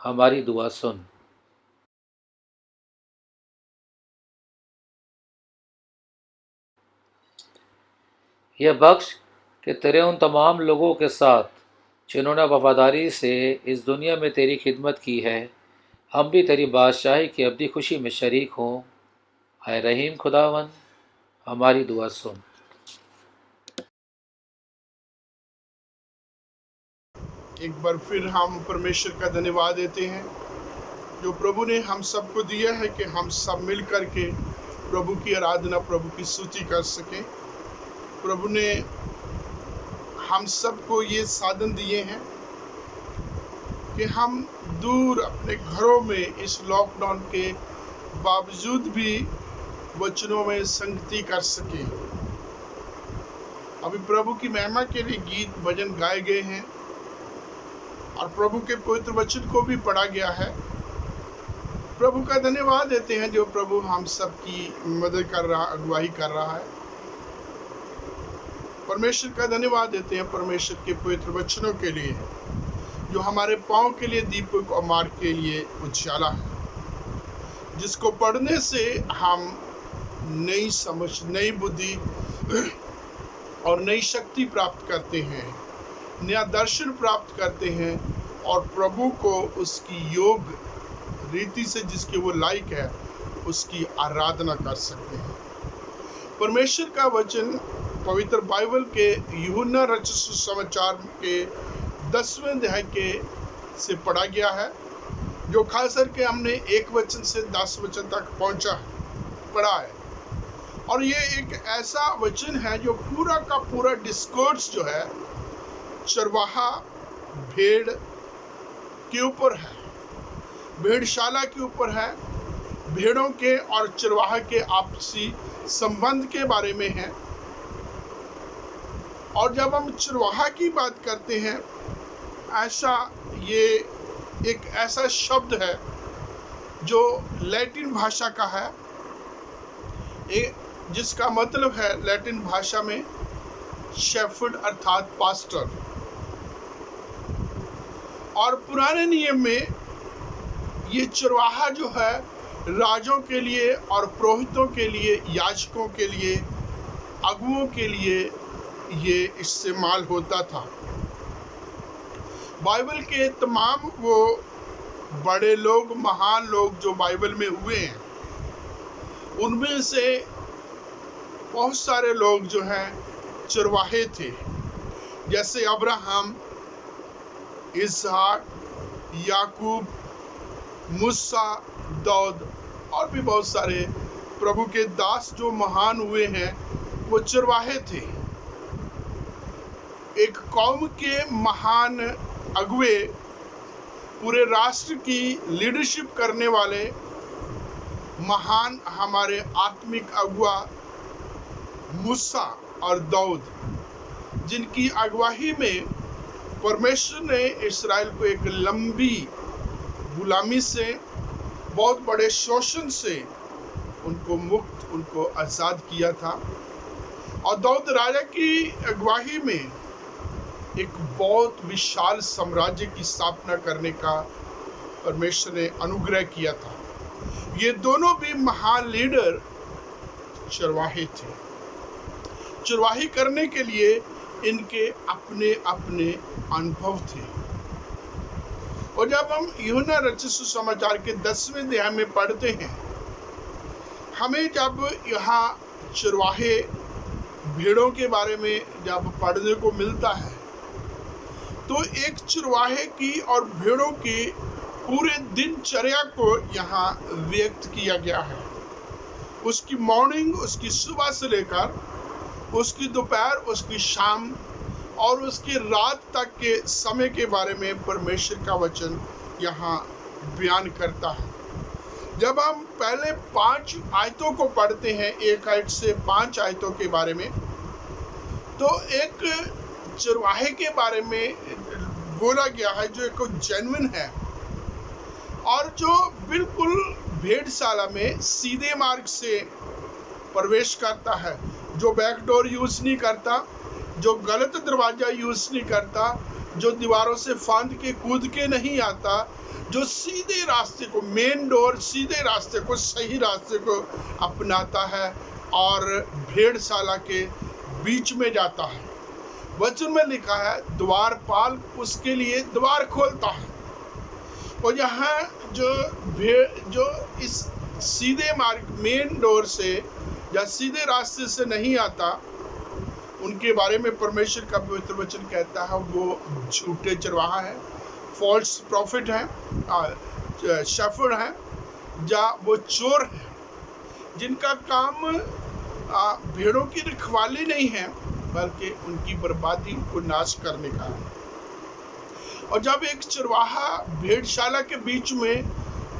हमारी दुआ सुन। यह बख्श कि तेरे उन तमाम लोगों के साथ जिन्होंने वफादारी से इस दुनिया में तेरी खिदमत की है, हम भी तेरी बादशाही की अब्दी खुशी में शरीक हों। आए रहीम खुदावन हमारी दुआ सुन। एक बार फिर हम परमेश्वर का धन्यवाद देते हैं जो प्रभु ने हम सबको दिया है कि हम सब मिल कर के प्रभु की आराधना, प्रभु की स्तुति कर सकें। प्रभु ने हम सबको ये साधन दिए हैं कि हम दूर अपने घरों में इस लॉकडाउन के बावजूद भी वचनों में संगति कर सकें। अभी प्रभु की महिमा के लिए गीत भजन गाए गए हैं और प्रभु के पवित्र वचन को भी पढ़ा गया है। प्रभु का धन्यवाद देते हैं जो प्रभु हम सबकी मदद कर रहा, अगुवाई कर रहा है। परमेश्वर का धन्यवाद देते हैं परमेश्वर के पवित्र वचनों के लिए जो हमारे पांव के लिए दीपक और मार्ग के लिए उजाला है, जिसको पढ़ने से हम नई समझ, नई बुद्धि और नई शक्ति प्राप्त करते हैं, नया दर्शन प्राप्त करते हैं और प्रभु को उसकी योग रीति से जिसके वो लायक है उसकी आराधना कर सकते हैं। परमेश्वर का वचन पवित्र बाइबल के यूहन्ना रचित सुसमाचार के 10वें अध्याय के से पढ़ा गया है, जो खास करके हमने 1 वचन से 10 वचन तक पढ़ा है। और ये एक ऐसा वचन है जो पूरा का पूरा डिस्कोर्स जो है चरवाहा भेड़ के ऊपर है, भेड़शाला के ऊपर है, भेड़ों के और चरवाहा के आपसी संबंध के बारे में है। और जब हम चरवाहा की बात करते हैं, ये एक ऐसा शब्द है जो लैटिन भाषा का है, जिसका मतलब है लैटिन भाषा में शेफर्ड अर्थात पास्टर। और पुराने नियम में ये चरवाहा जो है राजों के लिए और पुरोहितों के लिए, याजकों के लिए, अगुओं के लिए ये इस्तेमाल होता था। बाइबल के तमाम वो बड़े लोग, महान लोग जो बाइबल में हुए हैं, उनमें से बहुत सारे लोग जो हैं चरवाहे थे, जैसे अब्राहम, इसहाक, याकूब, मूसा, दाऊद और भी बहुत सारे प्रभु के दास जो महान हुए हैं वो चरवाहे थे। एक कौम के महान अगुए, पूरे राष्ट्र की लीडरशिप करने वाले महान हमारे आत्मिक अगुआ मूसा और दाऊद, जिनकी अगुवाई में परमेश्वर ने इस्राएल को एक लंबी गुलामी से, बहुत बड़े शोषण से उनको आजाद किया था। और दाऊद राजा की अगुवाई में एक बहुत विशाल साम्राज्य की स्थापना करने का परमेश्वर ने अनुग्रह किया था। ये दोनों भी महान लीडर चरवाहे थे। चरवाही करने के लिए इनके अपने अपने अनुभव थे। और जब हम यूहन्ना रचित सुसमाचार के 10वें अध्याय में पढ़ते हैं, हमें जब यहाँ चरवाहे भेड़ों के बारे में जब पढ़ने को मिलता है, तो एक चरवाहे की और भेड़ों की पूरे दिनचर्या को यहाँ व्यक्त किया गया है। उसकी मॉर्निंग, उसकी सुबह से लेकर उसकी दोपहर, उसकी शाम और उसकी रात तक के समय के बारे में परमेश्वर का वचन यहाँ बयान करता है। जब हम पहले 5 आयतों को पढ़ते हैं, 1 आयत से 5 आयतों के बारे में, तो एक चरवाहे के बारे में बोला गया है जो एक जेन्युइन है और जो बिल्कुल भेड़शाला में सीधे मार्ग से प्रवेश करता है, जो बैकडोर यूज नहीं करता, जो गलत दरवाजा यूज नहीं करता, जो दीवारों से फांद के कूद के नहीं आता, जो सीधे रास्ते को, मेन डोर, सीधे रास्ते को, सही रास्ते को अपनाता है और भेड़शाला के बीच में जाता है। वचन में लिखा है द्वारपाल उसके लिए द्वार खोलता है। और यहाँ जो इस सीधे मार्ग, मेन डोर से या सीधे रास्ते से नहीं आता, उनके बारे में परमेश्वर का पवित्र वचन कहता है वो झूठे चरवाहा है, फॉल्स प्रॉफिट है, शेफर्ड है, या वो चोर है जिनका काम भेड़ों की रखवाली नहीं है बल्कि उनकी बर्बादी को नाश करने का है। और जब एक चरवाहा भेड़शाला के बीच में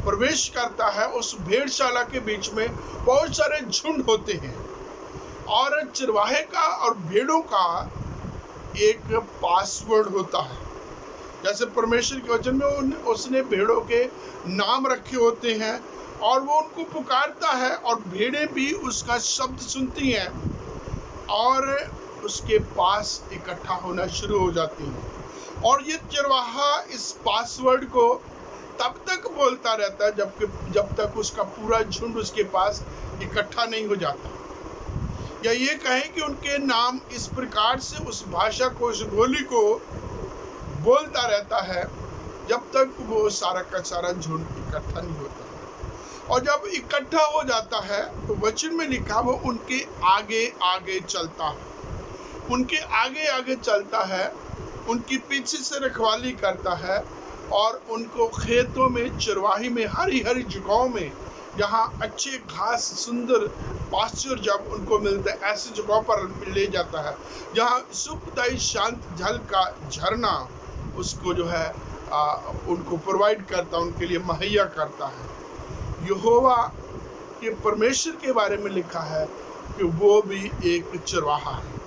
प्रवेश करता है, उस भेड़शाला के बीच में बहुत सारे झुंड होते हैं और चरवाहे का और भेड़ों का एक पासवर्ड होता है। जैसे परमेश्वर के वचन में उसने भेड़ों के नाम रखे होते हैं और वो उनको पुकारता है और भेड़ें भी उसका शब्द सुनती हैं और उसके पास इकट्ठा होना शुरू हो जाती हैं। और ये चरवाहा इस पासवर्ड को तब तक बोलता रहता है जब तक उसका पूरा झुंड उसके पास इकट्ठा नहीं हो जाता, या ये कहें कि उनके नाम इस प्रकार से उस भाषा को, उस बोली को बोलता रहता है जब तक वो सारा का सारा झुंड इकट्ठा नहीं होता। और जब इकट्ठा हो जाता है तो वचन में लिखा वो उनके आगे आगे चलता है, उनके आगे आगे चलता है, उनकी पीछे से रखवाली करता है और उनको खेतों में, चरवाही में, हरी हरी जगहों में, जहाँ अच्छे घास, सुंदर पास्चर जब उनको मिलता है, ऐसी जगहों पर ले जाता है जहाँ सुखदायी शांत जल का झरना उसको जो है उनको प्रोवाइड करता, उनके लिए मुहैया करता है। यहोवा के परमेश्वर के बारे में लिखा है कि वो भी एक चरवाहा है।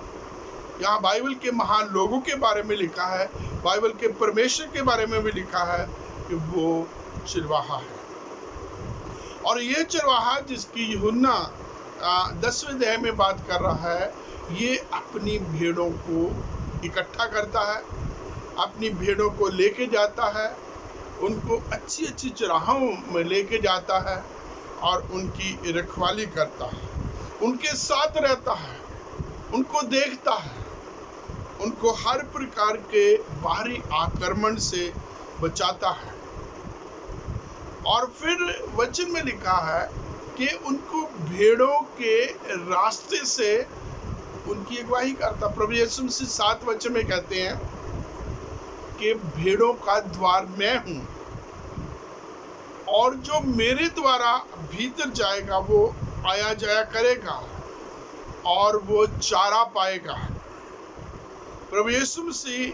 यहाँ बाइबल के महान लोगों के बारे में लिखा है, बाइबल के परमेश्वर के बारे में भी लिखा है कि वो चरवाहा है। और ये चरवाहा जिसकी यूहन्ना 10वें अध्याय में बात कर रहा है, ये अपनी भेड़ों को इकट्ठा करता है, अपनी भेड़ों को लेके जाता है, उनको अच्छी अच्छी चराहों में लेके जाता है और उनकी रखवाली करता है, उनके साथ रहता है, उनको देखता है, उनको हर प्रकार के बाहरी आक्रमण से बचाता है। और फिर वचन में लिखा है कि उनको भेड़ों के रास्ते से उनकी अगुवाई करता। प्रभु यीशु मसीह 7 वचन में कहते हैं कि भेड़ों का द्वार मैं हूं और जो मेरे द्वारा भीतर जाएगा वो आया जाया करेगा और वो चारा पाएगा। प्रभु यीशु मसीह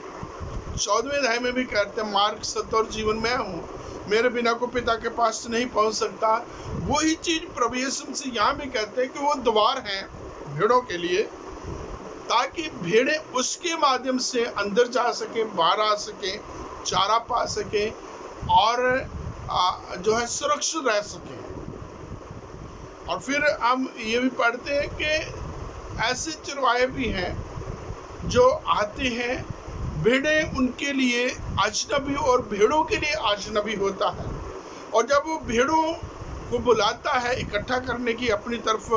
14वें अध्याय में भी कहते हैं, मार्ग, सत्य और जीवन मैं हूँ, मेरे बिना को पिता के पास नहीं पहुंच सकता। वही चीज प्रभु यीशु मसीह यहाँ भी कहते हैं कि वो द्वार हैं भेड़ों के लिए, ताकि भेड़ें उसके माध्यम से अंदर जा सके, बाहर आ सके, चारा पा सके और जो है सुरक्षित रह सके। और फिर हम ये भी पढ़ते हैं कि ऐसे चरवाहे भी हैं जो आते हैं, भेड़ें उनके लिए अजनबी और भेड़ों के लिए अजनबी होता है। और जब वो भेड़ों को बुलाता है, इकट्ठा करने की, अपनी तरफ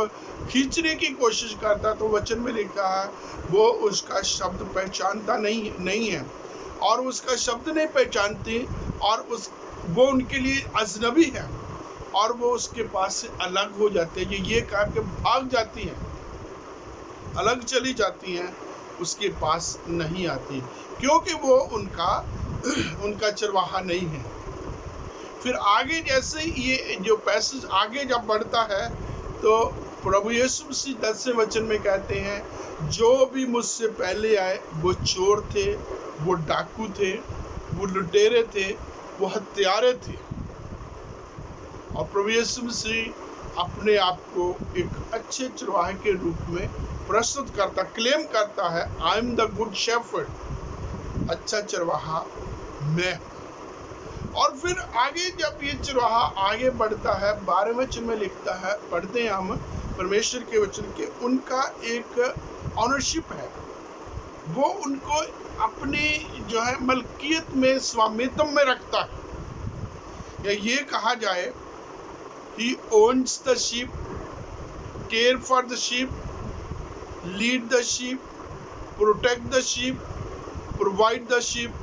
खींचने की कोशिश करता है, तो वचन में लिखा है वो उसका शब्द पहचानता नहीं है और उसका शब्द नहीं पहचानती और वो उनके लिए अजनबी है और वो उसके पास से अलग हो जाते हैं। ये कहा कि भाग जाती हैं, अलग चली जाती हैं, उसके पास नहीं आती, क्योंकि वो उनका चरवाहा नहीं है। फिर आगे जैसे ये जो पैसेज आगे जब बढ़ता है तो प्रभु यीशु मसीह 10वें वचन में कहते हैं, जो भी मुझसे पहले आए वो चोर थे, वो डाकू थे, वो लुटेरे थे, वो हत्यारे थे। और प्रभु यीशु मसीह अपने आप को एक अच्छे चरवाहे के रूप में प्रस्तुत करता, क्लेम करता है, I am the good shepherd, अच्छा चरवाहा मैं। और फिर आगे जब ये चरवाहा आगे बढ़ता है, 12वें वचन में लिखता है, पढ़ते हैं हम परमेश्वर के वचन के, उनका एक ऑनरशिप है, वो उनको अपनी जो है मलकियत में, स्वामित्व में रखता है। या ये कहा जाए, he owns the sheep, care for the sheep, lead the sheep, protect the sheep, provide the sheep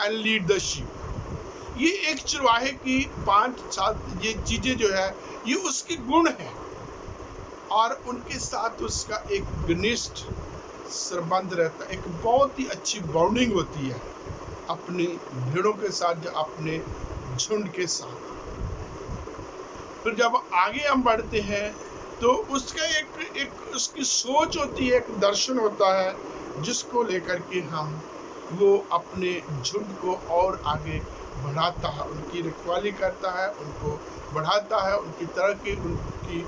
and lead the sheep। ये एक चरवाहे की 5-7 ये चीजें जो है, ये उसके गुण है और उनके साथ उसका एक घनिष्ठ संबंध रहता है, एक बहुत ही अच्छी बॉन्डिंग होती है अपनी भेड़ों के साथ, अपने झुंड के साथ। फिर जब आगे हम बढ़ते हैं तो उसका एक उसकी सोच होती है, एक दर्शन होता है, जिसको लेकर के हम वो अपने झुंड को और आगे बढ़ाता है, उनकी रखवाली करता है, उनको बढ़ाता है, उनकी तरक्की, उनकी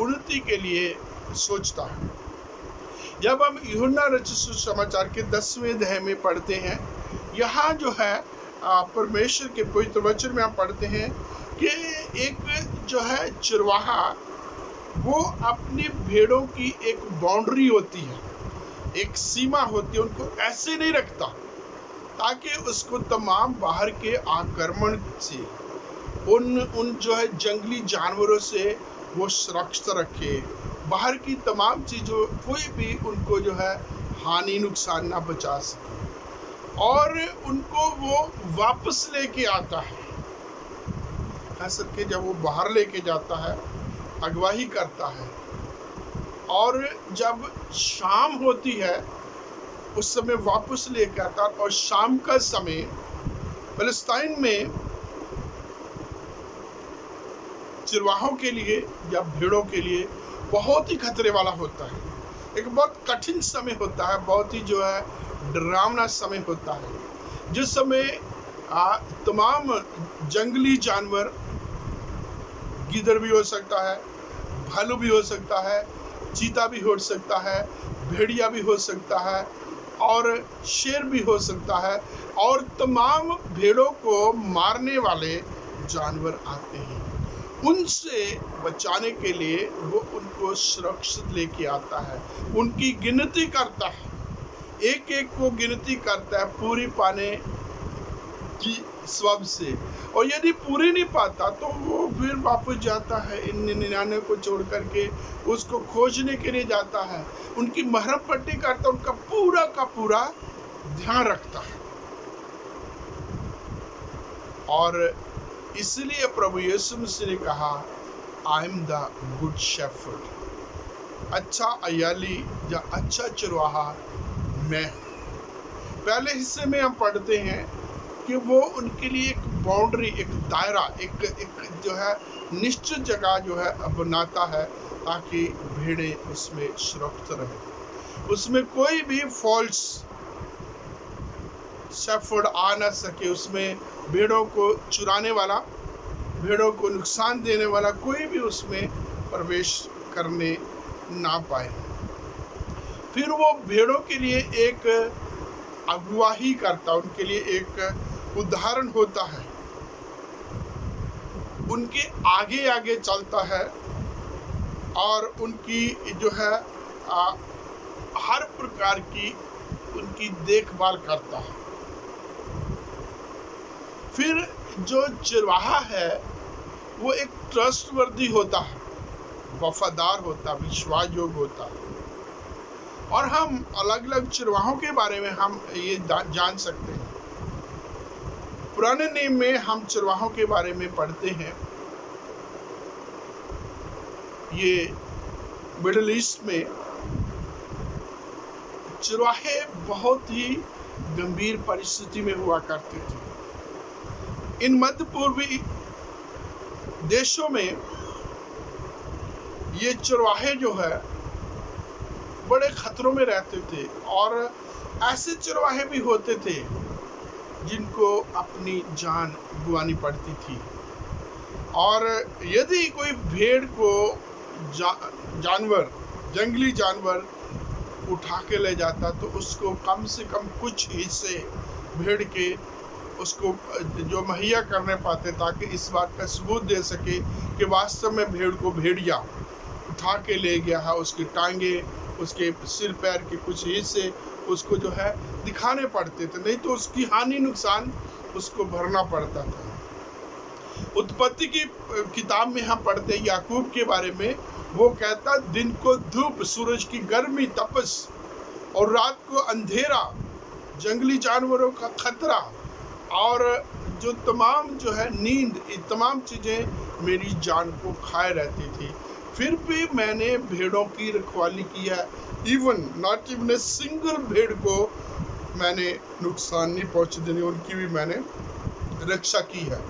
उन्नति के लिए सोचता है। जब हम यूहन्ना रचित सुसमाचार के 10वें अध्याय में पढ़ते हैं, यहाँ जो है परमेश्वर के पवित्र वचन में हम पढ़ते हैं कि एक जो है चरवाहा, वो अपनी भेड़ों की एक बाउंड्री होती है, एक सीमा होती है, उनको ऐसे नहीं रखता ताकि उसको तमाम बाहर के आक्रमण से, उन जो है जंगली जानवरों से वो सुरक्षित रखे, बाहर की तमाम चीजों कोई भी उनको जो है हानि नुकसान ना पहुंचा सके, और उनको वो वापस लेके आता है। खास करके जब वो बाहर लेके जाता है, अगवाही करता है, और जब शाम होती है उस समय वापस लेके आता। और शाम का समय फलस्तीन में चरवाहों के लिए या भेड़ों के लिए बहुत ही खतरे वाला होता है, एक बहुत कठिन समय होता है, बहुत ही जो है डरावना समय होता है, जिस समय तमाम जंगली जानवर, गिद्ध भी हो सकता है, भालू भी हो सकता है, चीता भी हो सकता है, भेड़िया भी हो सकता है, और शेर भी हो सकता है, और तमाम भेड़ों को मारने वाले जानवर आते हैं। उनसे बचाने के लिए वो उनको सुरक्षित लेके आता है, उनकी गिनती करता है, एक एक को गिनती करता है पूरी पाने की स्वब से, और यदि पूरी नहीं पाता तो वो फिर वापस जाता है, इन 99 को छोड़ करके उसको खोजने के लिए जाता है, उनकी मरहम पट्टी करता, उनका पूरा का पूरा ध्यान रखता है। और इसलिए प्रभु यीशु मसीह ने कहा, I am the good shepherd, अच्छा अयाली या अच्छा चरवाहा मैं। पहले हिस्से में हम पढ़ते हैं कि वो उनके लिए एक बाउंड्री, एक दायरा, एक जो है निश्चित जगह जो है बनाता है, ताकि भेड़े उसमें सुरक्षित रहे, उसमें कोई भी फॉल्स शेफर्ड आ ना सके, उसमें भेड़ों को चुराने वाला, भेड़ों को नुकसान देने वाला कोई भी उसमें प्रवेश करने ना पाए। फिर वो भेड़ों के लिए एक अगुवाही करता, उनके लिए एक उदाहरण होता है, उनके आगे आगे चलता है, और उनकी जो है हर प्रकार की उनकी देखभाल करता है। फिर जो चरवाहा है वो एक ट्रस्टवर्दी होता है, वफादार होता, विश्वास योग्य होता है। और हम अलग अलग चरवाहों के बारे में हम ये जान सकते हैं। पुराने नियम में हम चरवाहों के बारे में पढ़ते हैं, ये मिडिल ईस्ट में चरवाहे बहुत ही गंभीर परिस्थिति में हुआ करते थे। इन मध्य पूर्वी देशों में ये चरवाहे जो है बड़े खतरों में रहते थे, और ऐसे चरवाहे भी होते थे जिनको अपनी जान गंवानी पड़ती थी। और यदि कोई भेड़ को जंगली जानवर उठा के ले जाता तो उसको कम से कम कुछ हिस्से भेड़ के उसको जो मुहैया करने पाते, ताकि इस बात का सबूत दे सके कि वास्तव में भेड़ को भेड़िया उठा के ले गया है। उसकी टांगे, उसके सिर पैर के कुछ हिस्से उसको जो है दिखाने पड़ते थे, नहीं तो उसकी हानि नुकसान उसको भरना पड़ता था। उत्पत्ति की किताब में हम पढ़ते हैं याकूब के बारे में, वो कहता दिन को धूप, सूरज की गर्मी तपस, और रात को अंधेरा, जंगली जानवरों का खतरा, और जो तमाम जो है नींद, ये तमाम चीजें मेरी जान को खाए रहती थी। फिर भी मैंने भेड़ों की रखवाली की है, नॉट इवन ए सिंगल भेड़ को मैंने नुकसान नहीं पहुंचने देनी, उनकी भी मैंने रक्षा की है।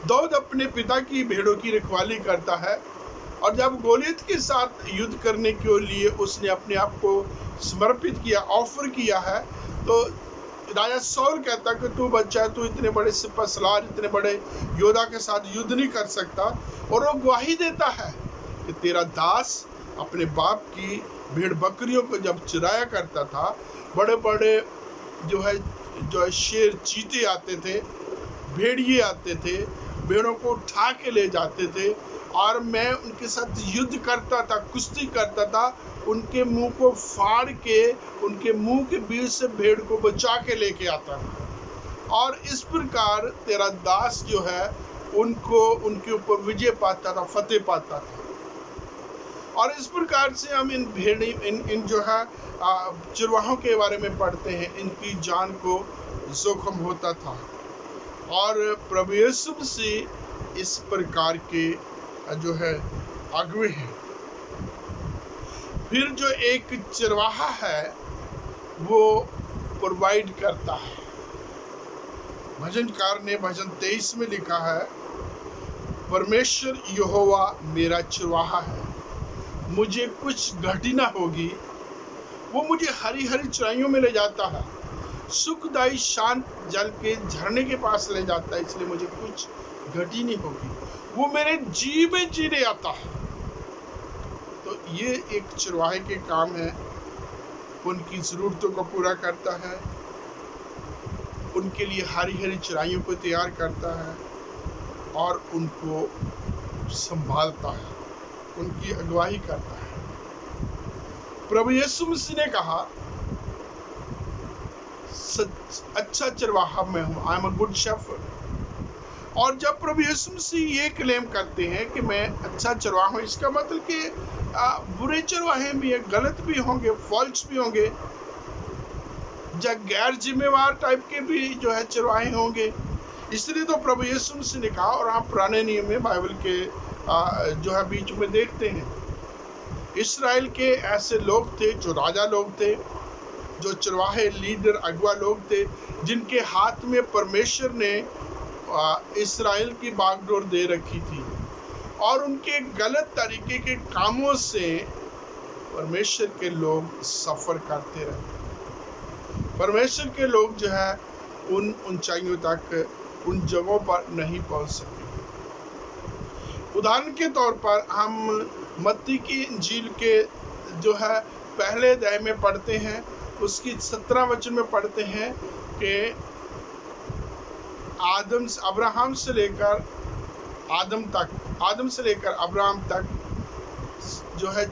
दाऊद अपने पिता की भेड़ों की रखवाली करता है, और जब गोलियत के साथ युद्ध करने के लिए उसने अपने आप को समर्पित किया, ऑफर किया है, तो राजा सौल कहता कि तू बच्चा है, तू इतने बड़े सिपहसालार, इतने बड़े योद्धा के साथ युद्ध नहीं कर सकता। और वो गवाही देता है कि तेरा दास अपने बाप की भेड़ बकरियों को जब चराया करता था, बड़े बड़े जो है शेर, चीते आते थे, भेड़िए आते थे, भेड़ों को उठा के ले जाते थे, और मैं उनके साथ युद्ध करता था, कुश्ती करता था, उनके मुंह को फाड़ के उनके मुंह के बीच से भेड़ को बचा के लेके आता था। और इस प्रकार तेरा दास जो है उनको उनके ऊपर विजय पाता था, फतेह पाता था। और इस प्रकार से हम इन भेड़ी इन जो है चरवाहों के बारे में पढ़ते हैं, इनकी जान को जोखिम होता था। और प्रभु यीशु मसीह इस प्रकार के जो है अगुवे हैं। फिर जो एक चरवाहा है वो प्रोवाइड करता है। भजनकार ने भजन 23 में लिखा है, परमेश्वर यहोवा मेरा चरवाहा है, मुझे कुछ घटी ना होगी। वो मुझे हरी हरी चराइयों में ले जाता है, सुखदायी शांत जल के झरने के पास ले जाता है, इसलिए मुझे कुछ घटी नहीं होगी। वो मेरे जी में जीने आता है। तो ये एक चरवाहे के काम है, उनकी जरूरतों को पूरा करता है, उनके लिए हरी हरी चराइयों को तैयार करता है, और उनको संभालता है, उनकी अगुवाई करता है। प्रभु यीशु मसीह ने कहा, अच्छा चरवाहा मैं हूं, I am a good shepherd. और जब प्रभु यीशु मसीह ये क्लेम करते हैं कि मैं अच्छा चरवाहा हूं, इसका मतलब कि बुरे चरवाहे भी हैं, गलत भी होंगे, फॉल्स भी होंगे, गैर जिम्मेवार टाइप के भी जो है चरवाहे होंगे। इसलिए तो प्रभु यीशु मसीह ने कहा, और हम पुराने नियम में बाइबल के जो है बीच में देखते हैं, इस्राएल के ऐसे लोग थे जो राजा लोग थे, जो चरवाहे लीडर अगुआ लोग थे, जिनके हाथ में परमेश्वर ने इस्राएल की बागडोर दे रखी थी, और उनके गलत तरीके के कामों से परमेश्वर के लोग सफर करते रहे। परमेश्वर के लोग जो है उन ऊंचाइयों तक, उन जगहों पर नहीं पहुंच सके। उदाहरण के तौर पर हम मत्ती की इंजील के जो है पहले अध्याय में पढ़ते हैं, उसकी 17 वचन में पढ़ते हैं कि अब्राहम से लेकर अब्राहम तक जो है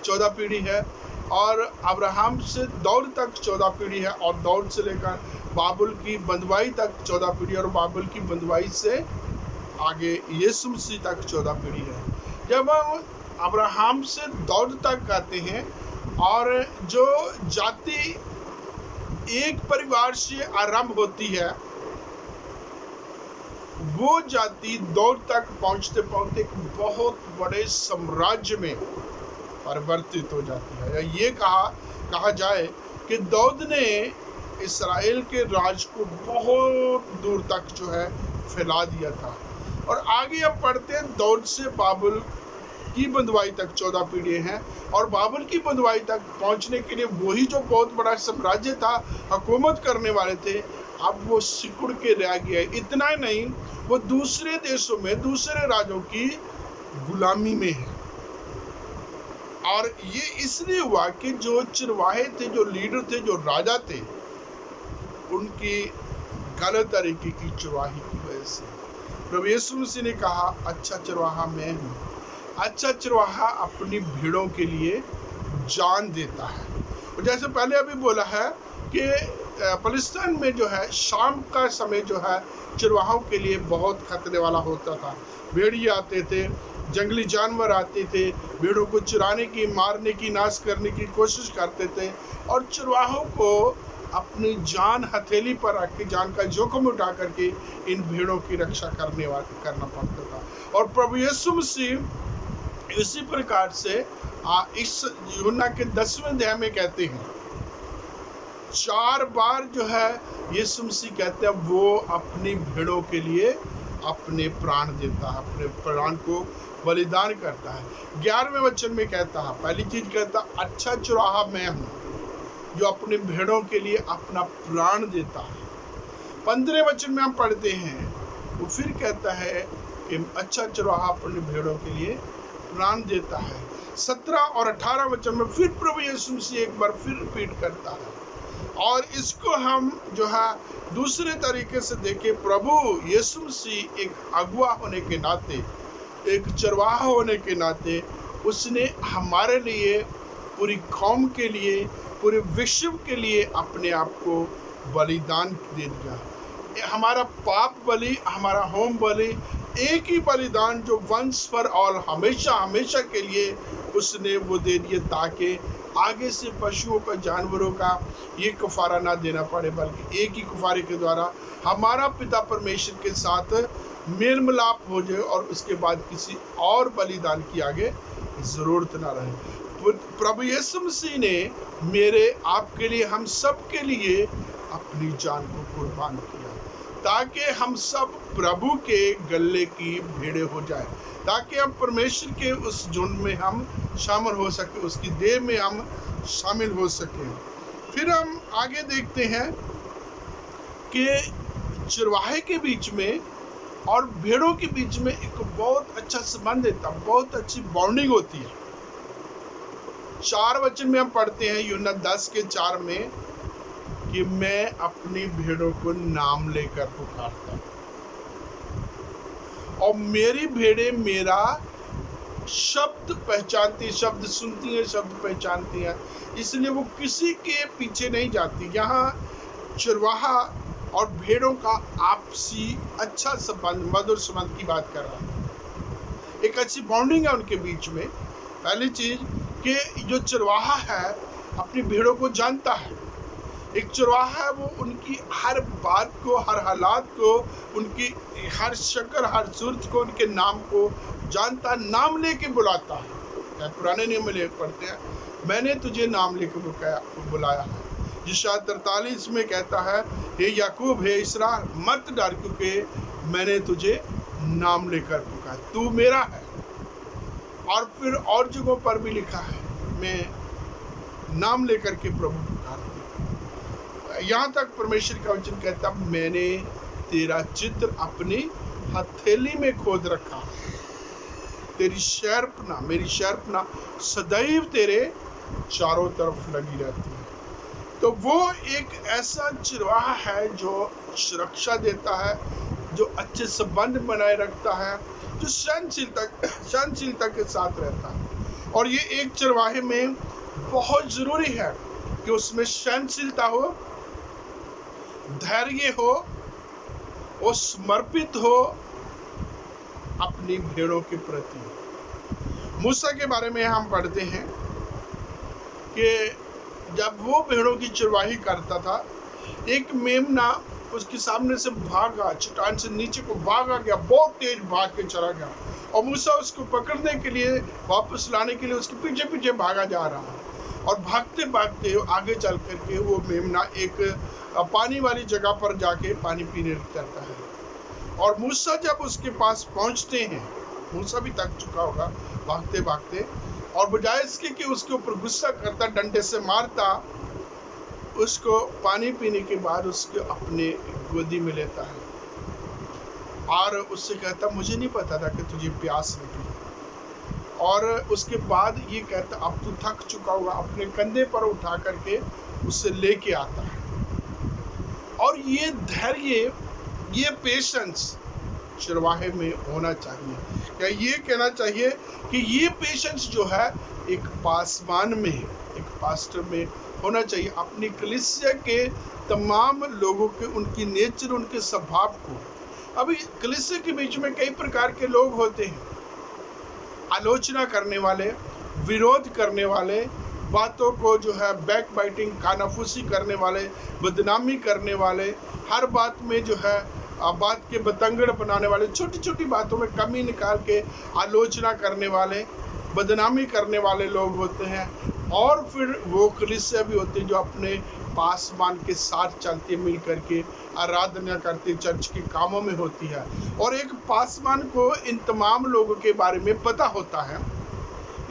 14 पीढ़ी है, और अब्राहम से दौड़ तक 14 पीढ़ी है, और दौड़ से लेकर बाबुल की बंधुआई तक 14 पीढ़ी, और बाबुल की बंधुआई से आगे यीशु मसीह तक 14 पीढ़ी है। जब हम अब्राहम से दौड़ तक आते हैं, और जो जाति एक परिवार से आरंभ होती है, वो जाति दौड़ तक पहुंचते पहुंचते एक बहुत बड़े साम्राज्य में परिवर्तित हो जाती है। या ये कहा जाए कि दाऊद ने इस्राएल के राज को बहुत दूर तक जो है फैला दिया था। और आगे अब पढ़ते हैं, दाऊद से बाबुल की बंधुआई तक 14 पीढ़ियां हैं, और बाबल की बंधुआई तक पहुंचने के लिए वही जो बहुत बड़ा साम्राज्य था, हुकूमत करने वाले थे, अब वो सिकुड़ के रह गया। इतना ही नहीं, वो दूसरे देशों में दूसरे राजों की गुलामी में है। और ये इसलिए हुआ कि जो चरवाहे थे, जो लीडर थे, जो राजा थे, उनकी गलत तरीके की चरवाही की वजह से प्रभु यीशु मसीह ने कहा, अच्छा चरवाहा मैं हूँ। अच्छा चरवाहा अपनी भेड़ों के लिए जान देता है। और जैसे पहले अभी बोला है कि फलस्तीन में जो है शाम का समय जो है चरवाहों के लिए बहुत खतरे वाला होता था। भेड़िए आते थे, जंगली जानवर आते थे, भेड़ों को चुराने की, मारने की, नाश करने की कोशिश करते थे, और चरवाहों को अपनी जान हथेली पर रख के, जान का जोखिम उठा करके इन भेड़ों की रक्षा करना पड़ता था। और प्रभु यीशु मसीह इसी प्रकार से इस यूहन्ना के 10वें अध्याय में कहते हैं, 4 बार जो है यीशु मसीह कहते हैं वो अपनी भेड़ों के लिए अपने प्राण देता है, अपने प्राण को बलिदान करता है। 11वें वचन में कहता है, पहली चीज कहता, अच्छा चरवाहा मैं हूँ जो अपने भेड़ों के लिए अपना प्राण देता है। 15वें वचन में हम पढ़ते हैं, वो फिर कहता है कि अच्छा चरवाहा अपने भेड़ों के लिए प्राण देता है। 17 और 18 वचन में फिर प्रभु यीशु मसीह एक बार फिर रिपीट करता है। और इसको हम जो है दूसरे तरीके से देखें, प्रभु यीशु मसीह एक अगुआ होने के नाते, एक चरवाहा होने के नाते, उसने हमारे लिए, पूरी कौम के लिए, पूरे विश्व के लिए अपने आप को बलिदान दे दिया। हमारा पाप बलि, हमारा होम बलि, एक ही बलिदान जो वंस पर और हमेशा हमेशा के लिए उसने वो दे दिए, ताकि आगे से पशुओं का, जानवरों का ये कफारा ना देना पड़े, बल्कि एक ही कफारे के द्वारा हमारा पिता परमेश्वर के साथ मेल मिलाप हो जाए, और उसके बाद किसी और बलिदान की आगे जरूरत ना रहे। प्रभु यीशु मसीह ने मेरे, आपके लिए, हम सब के लिए अपनी जान को कुर्बान किया, ताकि हम सब प्रभु के गले की भेड़े हो जाए, ताकि हम परमेश्वर के उस झुंड में हम शामिल हो सके, उसकी देह में हम शामिल हो सके। फिर हम आगे देखते हैं कि चरवाहे के बीच में और भेड़ों के बीच में एक बहुत अच्छा संबंध है, बहुत अच्छी बॉन्डिंग होती है। 4 वचन में हम पढ़ते हैं यूहन्ना 10:4 में कि मैं अपनी भेड़ों को नाम लेकर पुकारता हूं, और मेरी भेड़ें मेरा शब्द पहचानती, शब्द सुनती है, शब्द पहचानती है, इसलिए वो किसी के पीछे नहीं जाती। यहाँ चरवाहा और भेड़ों का आपसी अच्छा संबंध, मधुर संबंध की बात कर रहा है। एक अच्छी बॉन्डिंग है उनके बीच में। पहली चीज कि जो चरवाहा है अपनी भेड़ों को जानता है। एक चरवाहा है, वो उनकी हर बात को, हर हालात को, उनकी हर शक्ल, हर सूरत को, उनके नाम को जानता, नाम लेके बुलाता है। पुराने नियम में पढ़ते हैं, मैंने तुझे नाम लेके बुलाया है। यशायाह 43 में कहता है, हे याकूब, हे इसराइल, मत डर, क्योंकि मैंने तुझे नाम लेकर पुकारा, तू मेरा है। और फिर और जगहों पर भी लिखा है, मैं नाम लेकर के प्रभु पुकारता। यहाँ तक परमेश्वर का वचन कहता, मैंने तेरा चित्र अपनी हथेली में खोद रखा, तेरी शर्पना, मेरी शर्पना सदैव तेरे चारों तरफ लगी रहती है। तो वो एक ऐसा चरवाहा है जो सुरक्षा देता है, जो अच्छे संबंध बनाए रखता है, जो सहनशीलता के साथ रहता है। और ये एक चरवाहे में बहुत जरूरी है कि उसमें सहनशीलता हो, धैर्य हो, वो समर्पित हो अपनी भेड़ों के प्रति। मूसा के बारे में हम पढ़ते हैं कि जब वो भेड़ों की चरवाही करता था, एक मेमना उसके सामने से भागा, चट्टान से नीचे को भागा गया, बहुत तेज भाग के चला गया, और मूसा उसको पकड़ने के लिए, वापस लाने के लिए उसके पीछे पीछे भागा जा रहा है। और भागते भागते आगे चल करके वो मेमना एक पानी वाली जगह पर जाके पानी पीने लगता है। और मूसा जब उसके पास पहुंचते हैं, मूसा भी थक चुका होगा, भागते भागते, और बजाय इसके कि उसके ऊपर गुस्सा करता, डंडे से मारता, उसको पानी पीने के बाद उसके अपने गोदी में लेता है और उससे कहता मुझे नहीं पता था कि तुझे प्यास लगी। और उसके बाद ये कहता अब तू थक चुका होगा, अपने कंधे पर उठा करके उसे लेके आता है। और ये धैर्य, ये पेशेंस चरवाहे में होना चाहिए। क्या ये कहना चाहिए कि ये पेशेंस जो है एक पासवान में, एक पास्टर में होना चाहिए, अपनी कलीसिया के तमाम लोगों के, उनकी नेचर, उनके स्वभाव को। अभी कलीसिया के बीच में कई प्रकार के लोग होते हैं, आलोचना करने वाले, विरोध करने वाले, बातों को जो है बैक बाइटिंग, कानाफूसी करने वाले, बदनामी करने वाले, हर बात में जो है बात के बतंगड़ बनाने वाले, छोटी छोटी बातों में कमी निकाल के आलोचना करने वाले, बदनामी करने वाले लोग होते हैं। और फिर वो कलीसिया भी होते हैं जो अपने पासवान के साथ चलते, मिल करके आराधना करते, चर्च के कामों में होती है। और एक पासवान को इन तमाम लोगों के बारे में पता होता है,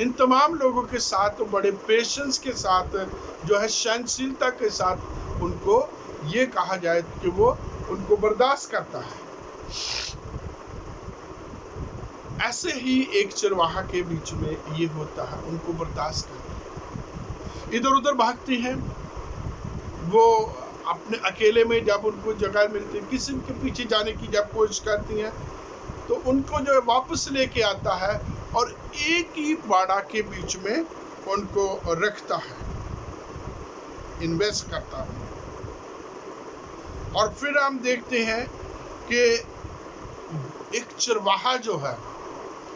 इन तमाम लोगों के साथ बड़े पेशेंस के साथ जो है सहनशीलता के साथ उनको ये कहा जाए कि वो उनको बर्दाश्त करता है। ऐसे ही एक चरवाहा के बीच में ये होता है, उनको बर्दाश्त करता है। इधर उधर भागती हैं वो, अपने अकेले में जब उनको जगह मिलती है, किसी के पीछे जाने की जब कोशिश करती हैं तो उनको जो है वापस लेके आता है और एक ही बाड़ा के बीच में उनको रखता है, इन्वेस्ट करता है। और फिर हम देखते हैं कि एक चरवाहा जो है,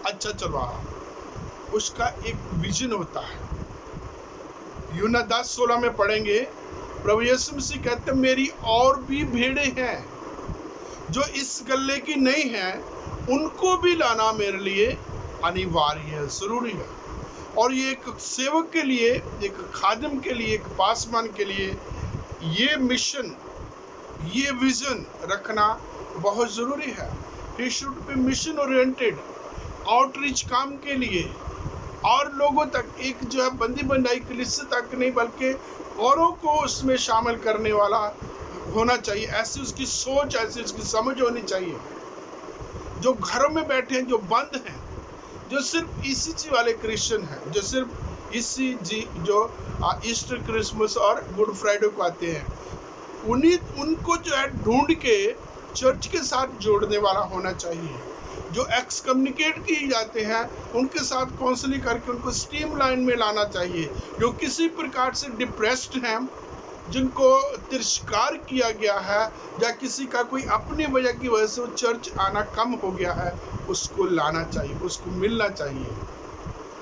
अच्छा चरवाहा, उसका एक विजन होता है। यूहन्ना 10:16 में पढ़ेंगे, प्रभु यीशु मसीह कहते हैं मेरी और भी भेड़ें हैं जो इस गल्ले की नहीं हैं, उनको भी लाना मेरे लिए अनिवार्य है, जरूरी है। और ये एक सेवक के लिए, एक खादिम के लिए, एक पासवान के लिए ये मिशन, ये विजन रखना बहुत जरूरी है। He should be mission oriented, outreach काम के लिए और लोगों तक, एक जो है बंदी बनाई कलीसिया तक नहीं बल्कि औरों को उसमें शामिल करने वाला होना चाहिए। ऐसी उसकी सोच, ऐसी उसकी समझ होनी चाहिए। जो घरों में बैठे हैं, जो बंद हैं, जो सिर्फ ईसी वाले क्रिश्चियन हैं, जो सिर्फ ईसी जो ईस्टर, क्रिसमस और गुड फ्राइडे को आते हैं, उनको जो है ढूंढ के चर्च के साथ जोड़ने वाला होना चाहिए। जो एक्स कम्युनिकेट किए जाते हैं उनके साथ काउंसलिंग करके उनको स्ट्रीम लाइन में लाना चाहिए। जो किसी प्रकार से डिप्रेस्ड हैं, जिनको तिरस्कार किया गया है या किसी का कोई अपनी वजह की वजह से वो चर्च आना कम हो गया है, उसको लाना चाहिए, उसको मिलना चाहिए।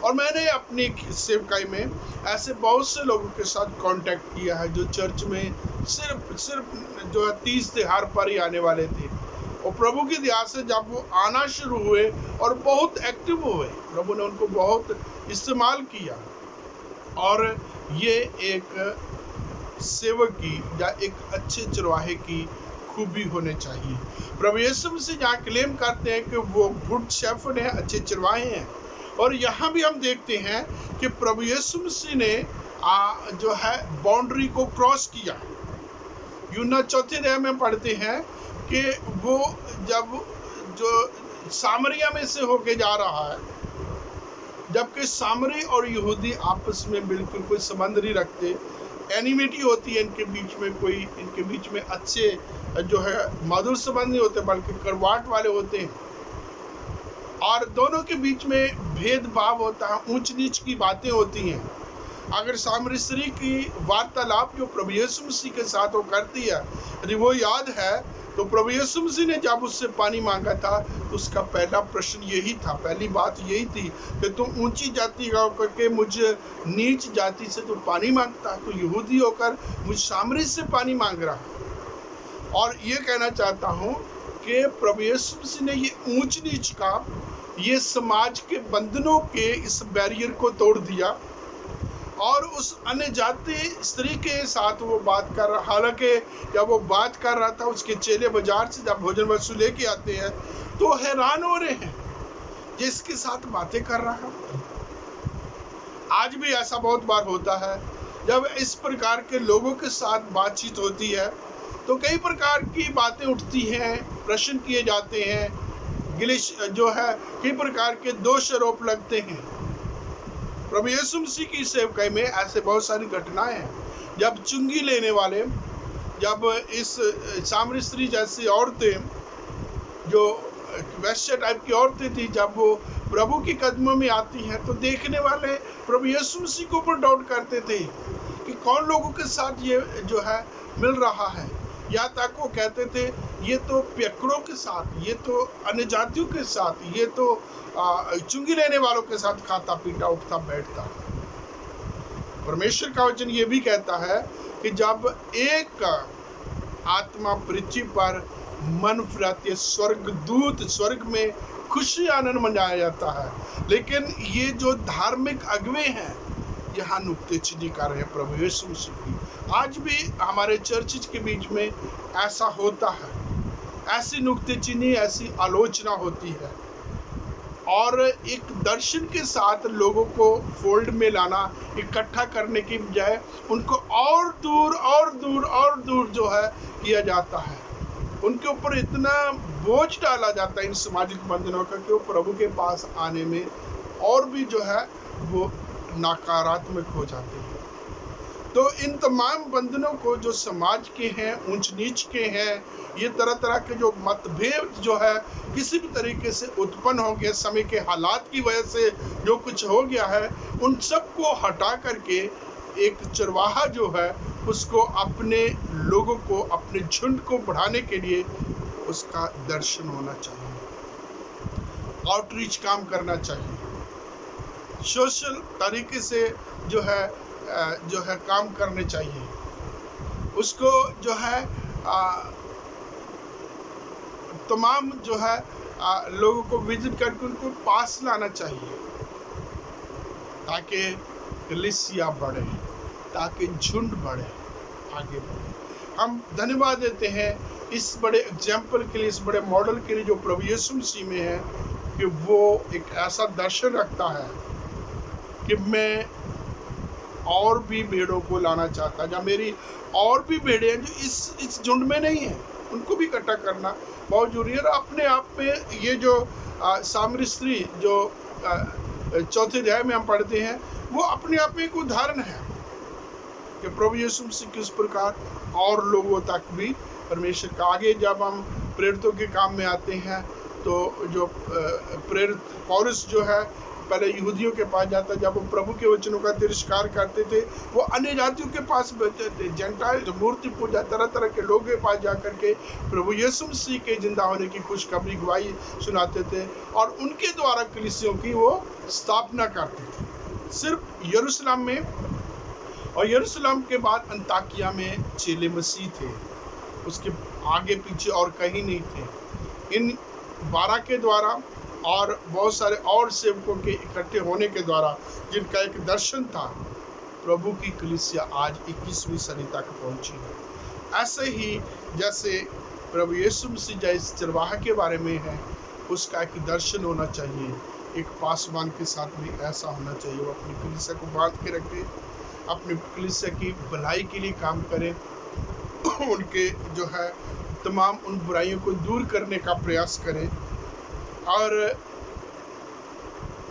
और मैंने अपनी सेवकाई में ऐसे बहुत से लोगों के साथ कांटेक्ट किया है जो चर्च में सिर्फ जो है 30 त्योहार पर ही आने वाले थे, और प्रभु की दया से जब वो आना शुरू हुए और बहुत एक्टिव हुए, प्रभु ने उनको बहुत इस्तेमाल किया। और ये एक सेवक की या एक अच्छे चरवाहे की खूबी होने चाहिए। प्रभु यीशु मसीह जहाँ क्लेम करते हैं कि वो गुड शेफर्ड है, अच्छे चरवाहे हैं, और यहाँ भी हम देखते हैं कि प्रभु यीशु मसीह ने जो है बाउंड्री को क्रॉस किया। यूहन्ना 4 अध्याय में पढ़ते हैं कि वो जब जो सामरिया में से होके जा रहा है, जबकि सामरी और यहूदी आपस में बिल्कुल कोई संबंध नहीं रखते, एनिमिटी होती है इनके बीच में, कोई इनके बीच में अच्छे जो है मधुर संबंध नहीं होते बल्कि कड़वाहट वाले होते हैं, और दोनों के बीच में भेदभाव होता है, ऊंच नीच की बातें होती हैं। अगर सामरी स्त्री की वार्तालाप जो प्रभु यीशु मसीह के साथ वो करती है, यदि वो याद है तो प्रभु यीशु मसीह ने जब उससे पानी मांगा था तो उसका पहला प्रश्न यही था, पहली बात यही थी कि तुम ऊंची जाति का होकर के मुझे नीच जाति से तो पानी मांगता, तो यहूदी होकर मुझ सामरी से पानी मांग रहा। और ये कहना चाहता हूँ कि प्रभु यीशु मसीह ने ये ऊंच नीच का, ये समाज के बंधनों के इस बैरियर को तोड़ दिया और उस अन्य जाति स्त्री के साथ वो बात कर रहा। हालांकि जब वो बात कर रहा था, उसके चेले बाजार से जब भोजन वस्तु लेके आते हैं तो हैरान हो रहे हैं जिसके साथ बातें कर रहा हूं। आज भी ऐसा बहुत बार होता है, जब इस प्रकार के लोगों के साथ बातचीत होती है तो कई प्रकार की बातें उठती हैं, प्रश्न किए जाते हैं, गिलिश जो है कई प्रकार के दोष आरोप लगते हैं। प्रभु यीशु मसीह की सेवकाई में ऐसे बहुत सारी घटनाएं हैं, जब चुंगी लेने वाले, जब इस सामरी स्त्री जैसी औरतें, जो वैश्य टाइप की औरतें थी, जब वो प्रभु के कदमों में आती हैं तो देखने वाले प्रभु यीशु मसीह के ऊपर डाउट करते थे कि कौन लोगों के साथ ये जो है मिल रहा है। या तक वो कहते थे ये तो पियक्कड़ों के साथ, ये तो अन्य जातियों के साथ, ये तो चुंगी लेने वालों के साथ खाता पीता उठता बैठता। परमेश्वर का वचन ये भी कहता है कि जब एक आत्मा पृथ्वी पर मन फिराती है, स्वर्गदूत स्वर्ग में खुशी आनंद मनाया जाता है। लेकिन ये जो धार्मिक अगुवे हैं यहाँ नुक्तेचीनी कर रहे हैं प्रभु यीशु मसीह की। आज भी हमारे चर्चिज के बीच में ऐसा होता है, ऐसी नुक्तेचीनी, ऐसी आलोचना होती है, और एक दर्शन के साथ लोगों को फोल्ड में लाना, इकट्ठा करने की बजाय उनको और दूर जो है किया जाता है। उनके ऊपर इतना बोझ डाला जाता है इन सामाजिक बंधनों का कि वो प्रभु के पास आने में और भी जो है वो नकारात्मक हो जाते हैं। तो इन तमाम बंधनों को जो समाज के हैं, ऊंच नीच के हैं, ये तरह तरह के जो मतभेद जो है किसी भी तरीके से उत्पन्न हो गया, समय के हालात की वजह से जो कुछ हो गया है, उन सब को हटा करके एक चरवाहा जो है उसको अपने लोगों को, अपने झुंड को बढ़ाने के लिए उसका दर्शन होना चाहिए, आउटरीच काम करना चाहिए, सोशल तरीके से जो है काम करने चाहिए, उसको जो है तमाम जो है लोगों को विजिट करके उनको पास लाना चाहिए, ताकि कलीसिया बढ़े, ताकि झुंड बढ़े, आगे बढ़े। हम धन्यवाद देते हैं इस बड़े एग्जाम्पल के लिए, इस बड़े मॉडल के लिए जो प्रभु यीशु मसीह में है, कि वो एक ऐसा दर्शन रखता है कि मैं और भी भेड़ों को लाना चाहता, जहाँ मेरी और भी भेड़ें हैं जो इस झुंड में नहीं है, उनको भी इकट्ठा करना बहुत जरूरी है। और अपने आप में ये जो सामरी स्त्री जो चौथे अध्याय में हम पढ़ते हैं, वो अपने आप में एक उदाहरण है कि प्रभु यीशु मसीह किस प्रकार और लोगों तक भी परमेश्वर का। आगे जब हम प्रेरितों के काम में आते हैं तो जो प्रेरित पौलुस जो है पहले यहूदियों के पास जाता, जब वो प्रभु के वचनों का तिरस्कार करते थे, वो अन्य जातियों के पास बैठते थे, जेंटाइल जो मूर्ति पूजा तरह तरह के लोगों के पास जाकर के प्रभु यीशु मसीह के जिंदा होने की खुशखबरी गवाही सुनाते थे, और उनके द्वारा कलीसियों की वो स्थापना करते थे। सिर्फ यरूशलेम में, और यरूशलेम के बाद अंताकिया में चेले मसीह थे, उसके आगे पीछे और कहीं नहीं थे। इन 12 के द्वारा और बहुत सारे और सेवकों के इकट्ठे होने के द्वारा, जिनका एक दर्शन था, प्रभु की कलीसिया आज 21वीं सदी तक पहुंची है। ऐसे ही जैसे प्रभु यीशु मसीह जिस चरवाहा के बारे में है, उसका एक दर्शन होना चाहिए, एक पासवान के साथ भी ऐसा होना चाहिए। वो अपनी कलीसिया को बांध के रखे, अपनी कलीसिया की भलाई के लिए काम करें, उनके जो है तमाम उन बुराइयों को दूर करने का प्रयास करें, और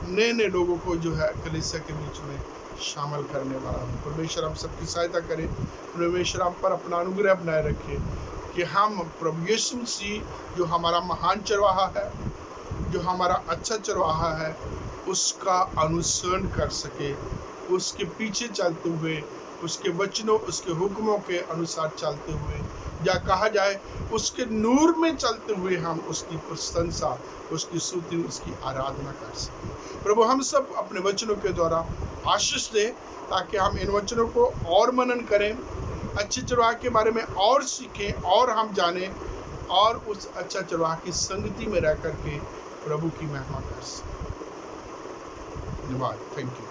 नए नए लोगों को जो है कलीसिया के बीच में शामिल करने वाला हूँ। परमेश्वर हम सबकी सहायता करे, परमेश्वर हम पर अपना अनुग्रह बनाए रखे कि हम प्रभु यीशु मसीह जो हमारा महान चरवाहा है, जो हमारा अच्छा चरवाहा है, उसका अनुसरण कर सके, उसके पीछे चलते हुए, उसके वचनों, उसके हुक्मों के अनुसार चलते हुए, या कहा जाए उसके नूर में चलते हुए हम उसकी प्रशंसा, उसकी स्तुति, उसकी आराधना कर सकें। प्रभु हम सब अपने वचनों के द्वारा आशीष दे, ताकि हम इन वचनों को और मनन करें, अच्छे चरवाहे के बारे में और सीखें और हम जानें, और उस अच्छा चरवाहे की संगति में रह करके प्रभु की महिमा कर सकें। धन्यवाद। Thank you.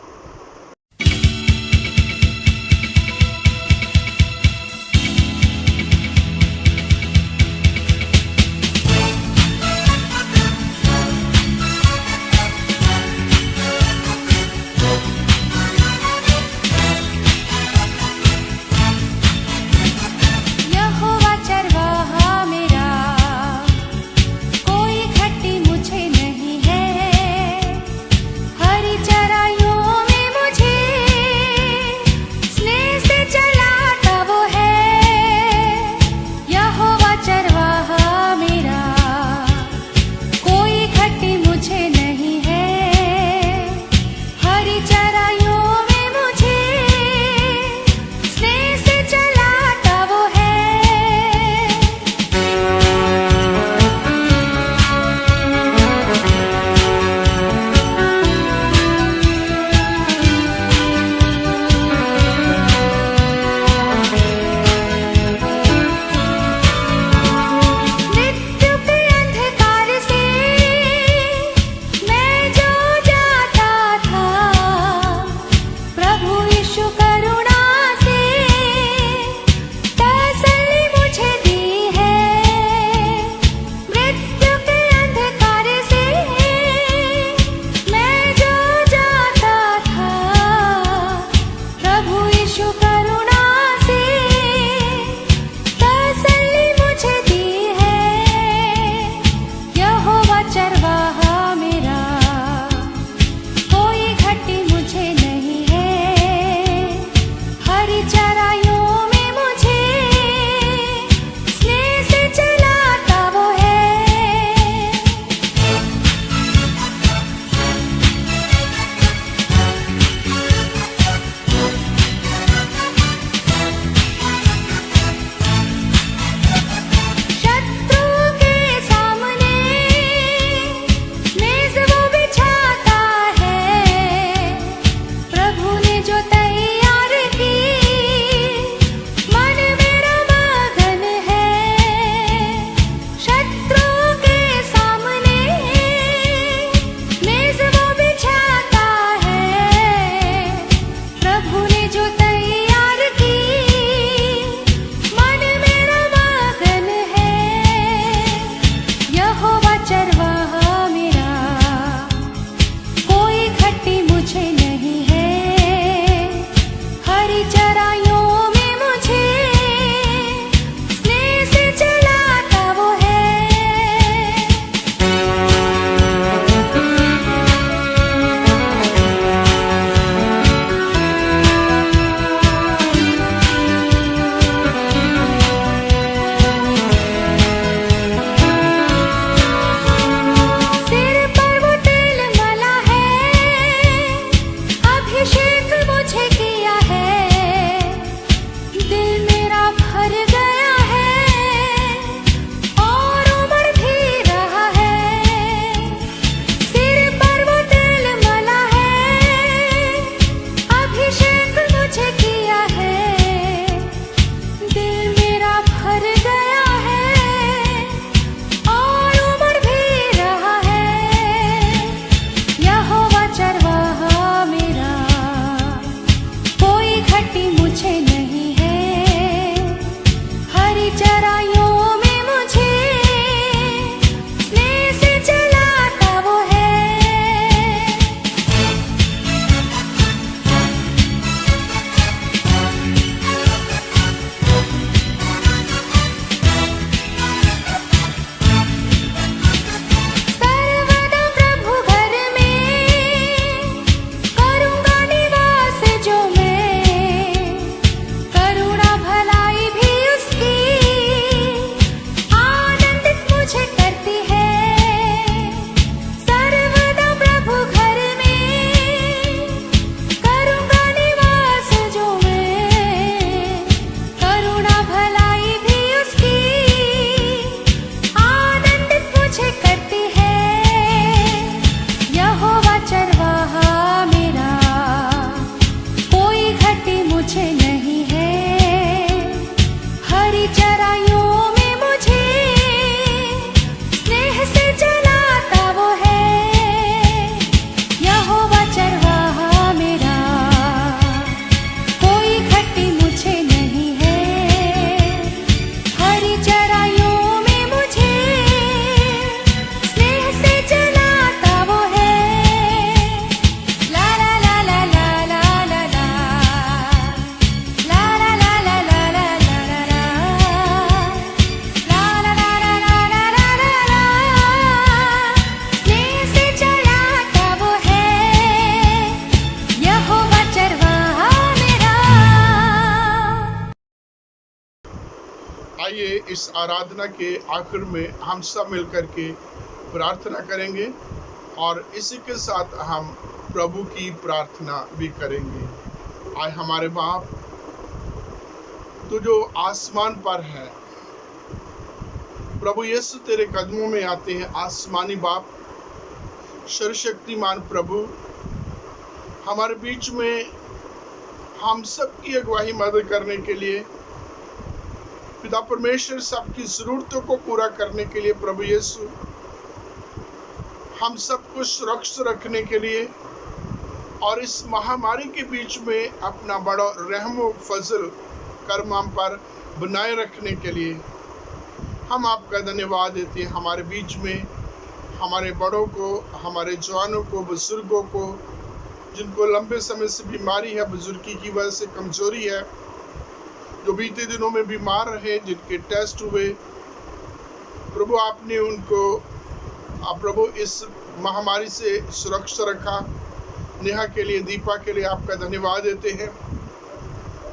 इस आराधना के आखिर में हम सब मिलकर के प्रार्थना करेंगे और इसी के साथ हम प्रभु की प्रार्थना भी करेंगे। आए हमारे बाप, तू जो आसमान पर है, प्रभु यीशु तेरे कदमों में आते हैं। आसमानी बाप, सर्वशक्तिमान प्रभु, हमारे बीच में हम सबकी अगुवाई मदद करने के लिए, पिता परमेश्वर सबकी जरूरतों को पूरा करने के लिए, प्रभु यीशु हम सबको सुरक्षित रखने के लिए और इस महामारी के बीच में अपना बड़ा रहम फजल कर्म हम पर बनाए रखने के लिए हम आपका धन्यवाद देते हैं। हमारे बीच में हमारे बड़ों को, हमारे जवानों को, बुजुर्गों को, जिनको लंबे समय से बीमारी है, बुजुर्गी की वजह से कमजोरी है, जो बीते दिनों में बीमार रहे, जिनके टेस्ट हुए, प्रभु आपने उनको प्रभु इस महामारी से सुरक्षित रखा। नेहा के लिए, दीपा के लिए आपका धन्यवाद देते हैं।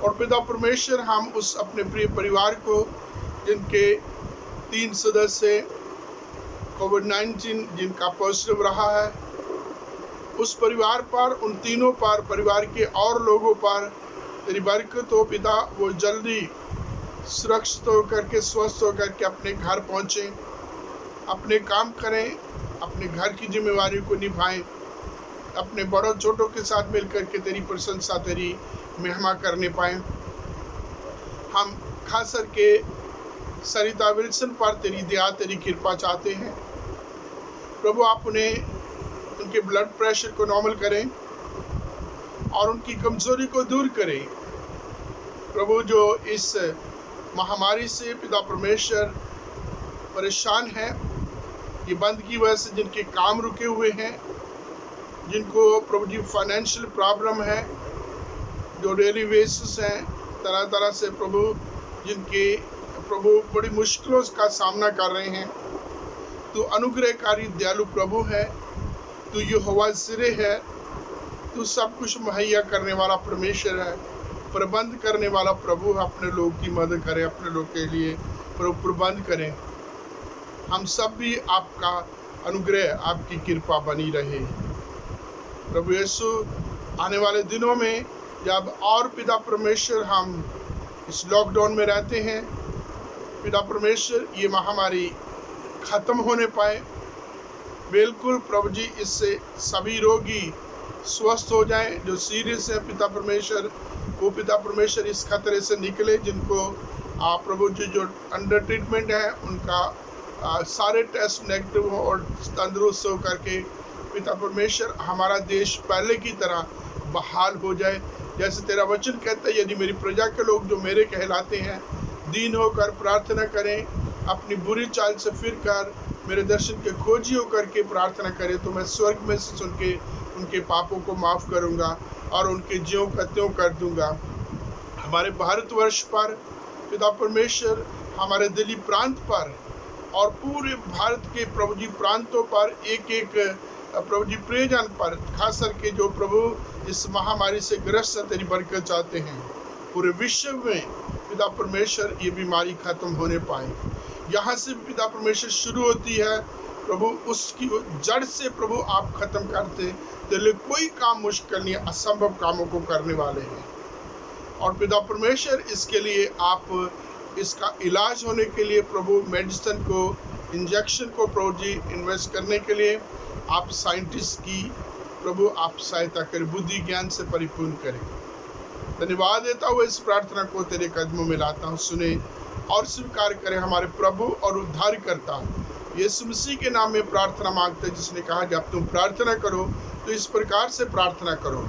और पिता परमेश्वर, हम उस अपने प्रिय परिवार को जिनके 3 सदस्य कोविड-19 जिनका पॉजिटिव रहा है, उस परिवार पर, उन तीनों पर, परिवार के और लोगों पर तेरी बरकत हो पिता। वो जल्दी सुरक्षित होकर के, स्वस्थ होकर के अपने घर पहुँचें, अपने काम करें, अपने घर की जिम्मेवारी को निभाएं, अपने बड़ों छोटों के साथ मिलकर के तेरी प्रशंसा, तेरी महिमा करने पाएं। हम खास करके सरिता विल्सन पर तेरी दया, तेरी कृपा चाहते हैं। प्रभु आप उनके ब्लड प्रेशर को नॉर्मल करें और उनकी कमजोरी को दूर करें। प्रभु जो इस महामारी से पिता परमेश्वर परेशान है, ये बंद की वजह से जिनके काम रुके हुए हैं, जिनको प्रभु जी फाइनेंशियल प्रॉब्लम है, जो डेली बेसिस हैं, तरह तरह से प्रभु जिनके प्रभु बड़ी मुश्किलों का सामना कर रहे हैं, तू अनुग्रहकारी दयालु प्रभु है, तू यहोवा जिरे है, तू सब कुछ मुहैया करने वाला परमेश्वर है, प्रबंध करने वाला प्रभु। अपने लोग की मदद करें, अपने लोग के लिए प्रभु प्रबंध करें। हम सब भी आपका अनुग्रह, आपकी कृपा बनी रहे। प्रभु यीशु, आने वाले दिनों में जब और पिता परमेश्वर हम इस लॉकडाउन में रहते हैं, पिता परमेश्वर ये महामारी खत्म होने पाए, बिल्कुल प्रभु जी इससे सभी रोगी स्वस्थ हो जाएं, जो सीरियस है पिता परमेश्वर, वो पिता परमेश्वर इस खतरे से निकले, जिनको प्रभु जी जो अंडर ट्रीटमेंट है उनका सारे टेस्ट नेगेटिव हो और तंदुरुस्त हो करके पिता परमेश्वर हमारा देश पहले की तरह बहाल हो जाए। जैसे तेरा वचन कहता है, यदि मेरी प्रजा के लोग जो मेरे कहलाते हैं दीन होकर प्रार्थना करें, अपनी बुरी चाल से फिर कर मेरे दर्शन के खोजी होकर के प्रार्थना करें, तो मैं स्वर्ग में से सुन के उनके पापों को माफ़ करूंगा और उनके ज्यों का त्यों कर दूंगा। हमारे भारतवर्ष पर पिता परमेश्वर, हमारे दिल्ली प्रांत पर और पूरे भारत के प्रभु जी प्रांतों पर, एक एक प्रभु जी प्रियजन पर, खास करके जो प्रभु इस महामारी से ग्रस्त तेरी बरकत चाहते हैं, पूरे विश्व में पिता परमेश्वर ये बीमारी खत्म होने पाए। यहाँ से पिता परमेश्वर शुरू होती है प्रभु, उसकी जड़ से प्रभु आप खत्म करते, तेरे लिए कोई काम मुश्किल नहीं, असंभव कामों को करने वाले हैं। और पिता परमेश्वर इसके लिए आप इसका इलाज होने के लिए प्रभु मेडिसिन को, इंजेक्शन को प्रभु जी इन्वेस्ट करने के लिए आप साइंटिस्ट की प्रभु आप सहायता करें, बुद्धि ज्ञान से परिपूर्ण करें। धन्यवाद देता हूँ, इस प्रार्थना को तेरे कदमों में लाता हूँ, सुने और स्वीकार करें हमारे प्रभु और उद्धार करता यीशु मसीह के नाम में प्रार्थना मांगते, जिसने कहा जब तुम प्रार्थना करो तो इस प्रकार से प्रार्थना करो।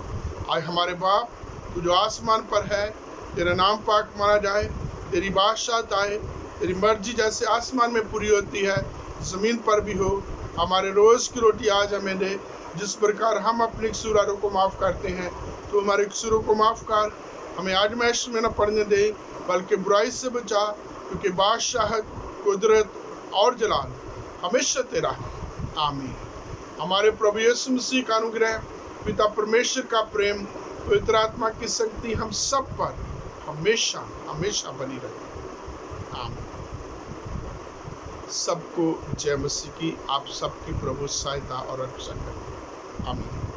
आए हमारे बाप, तू जो आसमान पर है, तेरा नाम पाक माना जाए, तेरी बादशाहत आए, तेरी मर्जी जैसे आसमान में पूरी होती है जमीन पर भी हो। हमारे रोज की रोटी आज हमें दे, जिस प्रकार हम अपने कसूरों को माफ़ करते हैं, तो हमारे कसूरों को माफ़ कर, हमें आजमाइश में न पड़ने दे, बल्कि बुराई से बचा, क्योंकि बादशाहत, कुदरत और जलाल हमेशा तेरा है। आमीन। हमारे प्रभु यीशु मसीह का अनुग्रह, पिता परमेश्वर का प्रेम, पवित्र आत्मा की शक्ति हम सब पर हमेशा हमेशा बनी रहे। आमीन। सबको जय मसीह की। आप सबकी प्रभु सहायता और रक्षा करें। आमीन।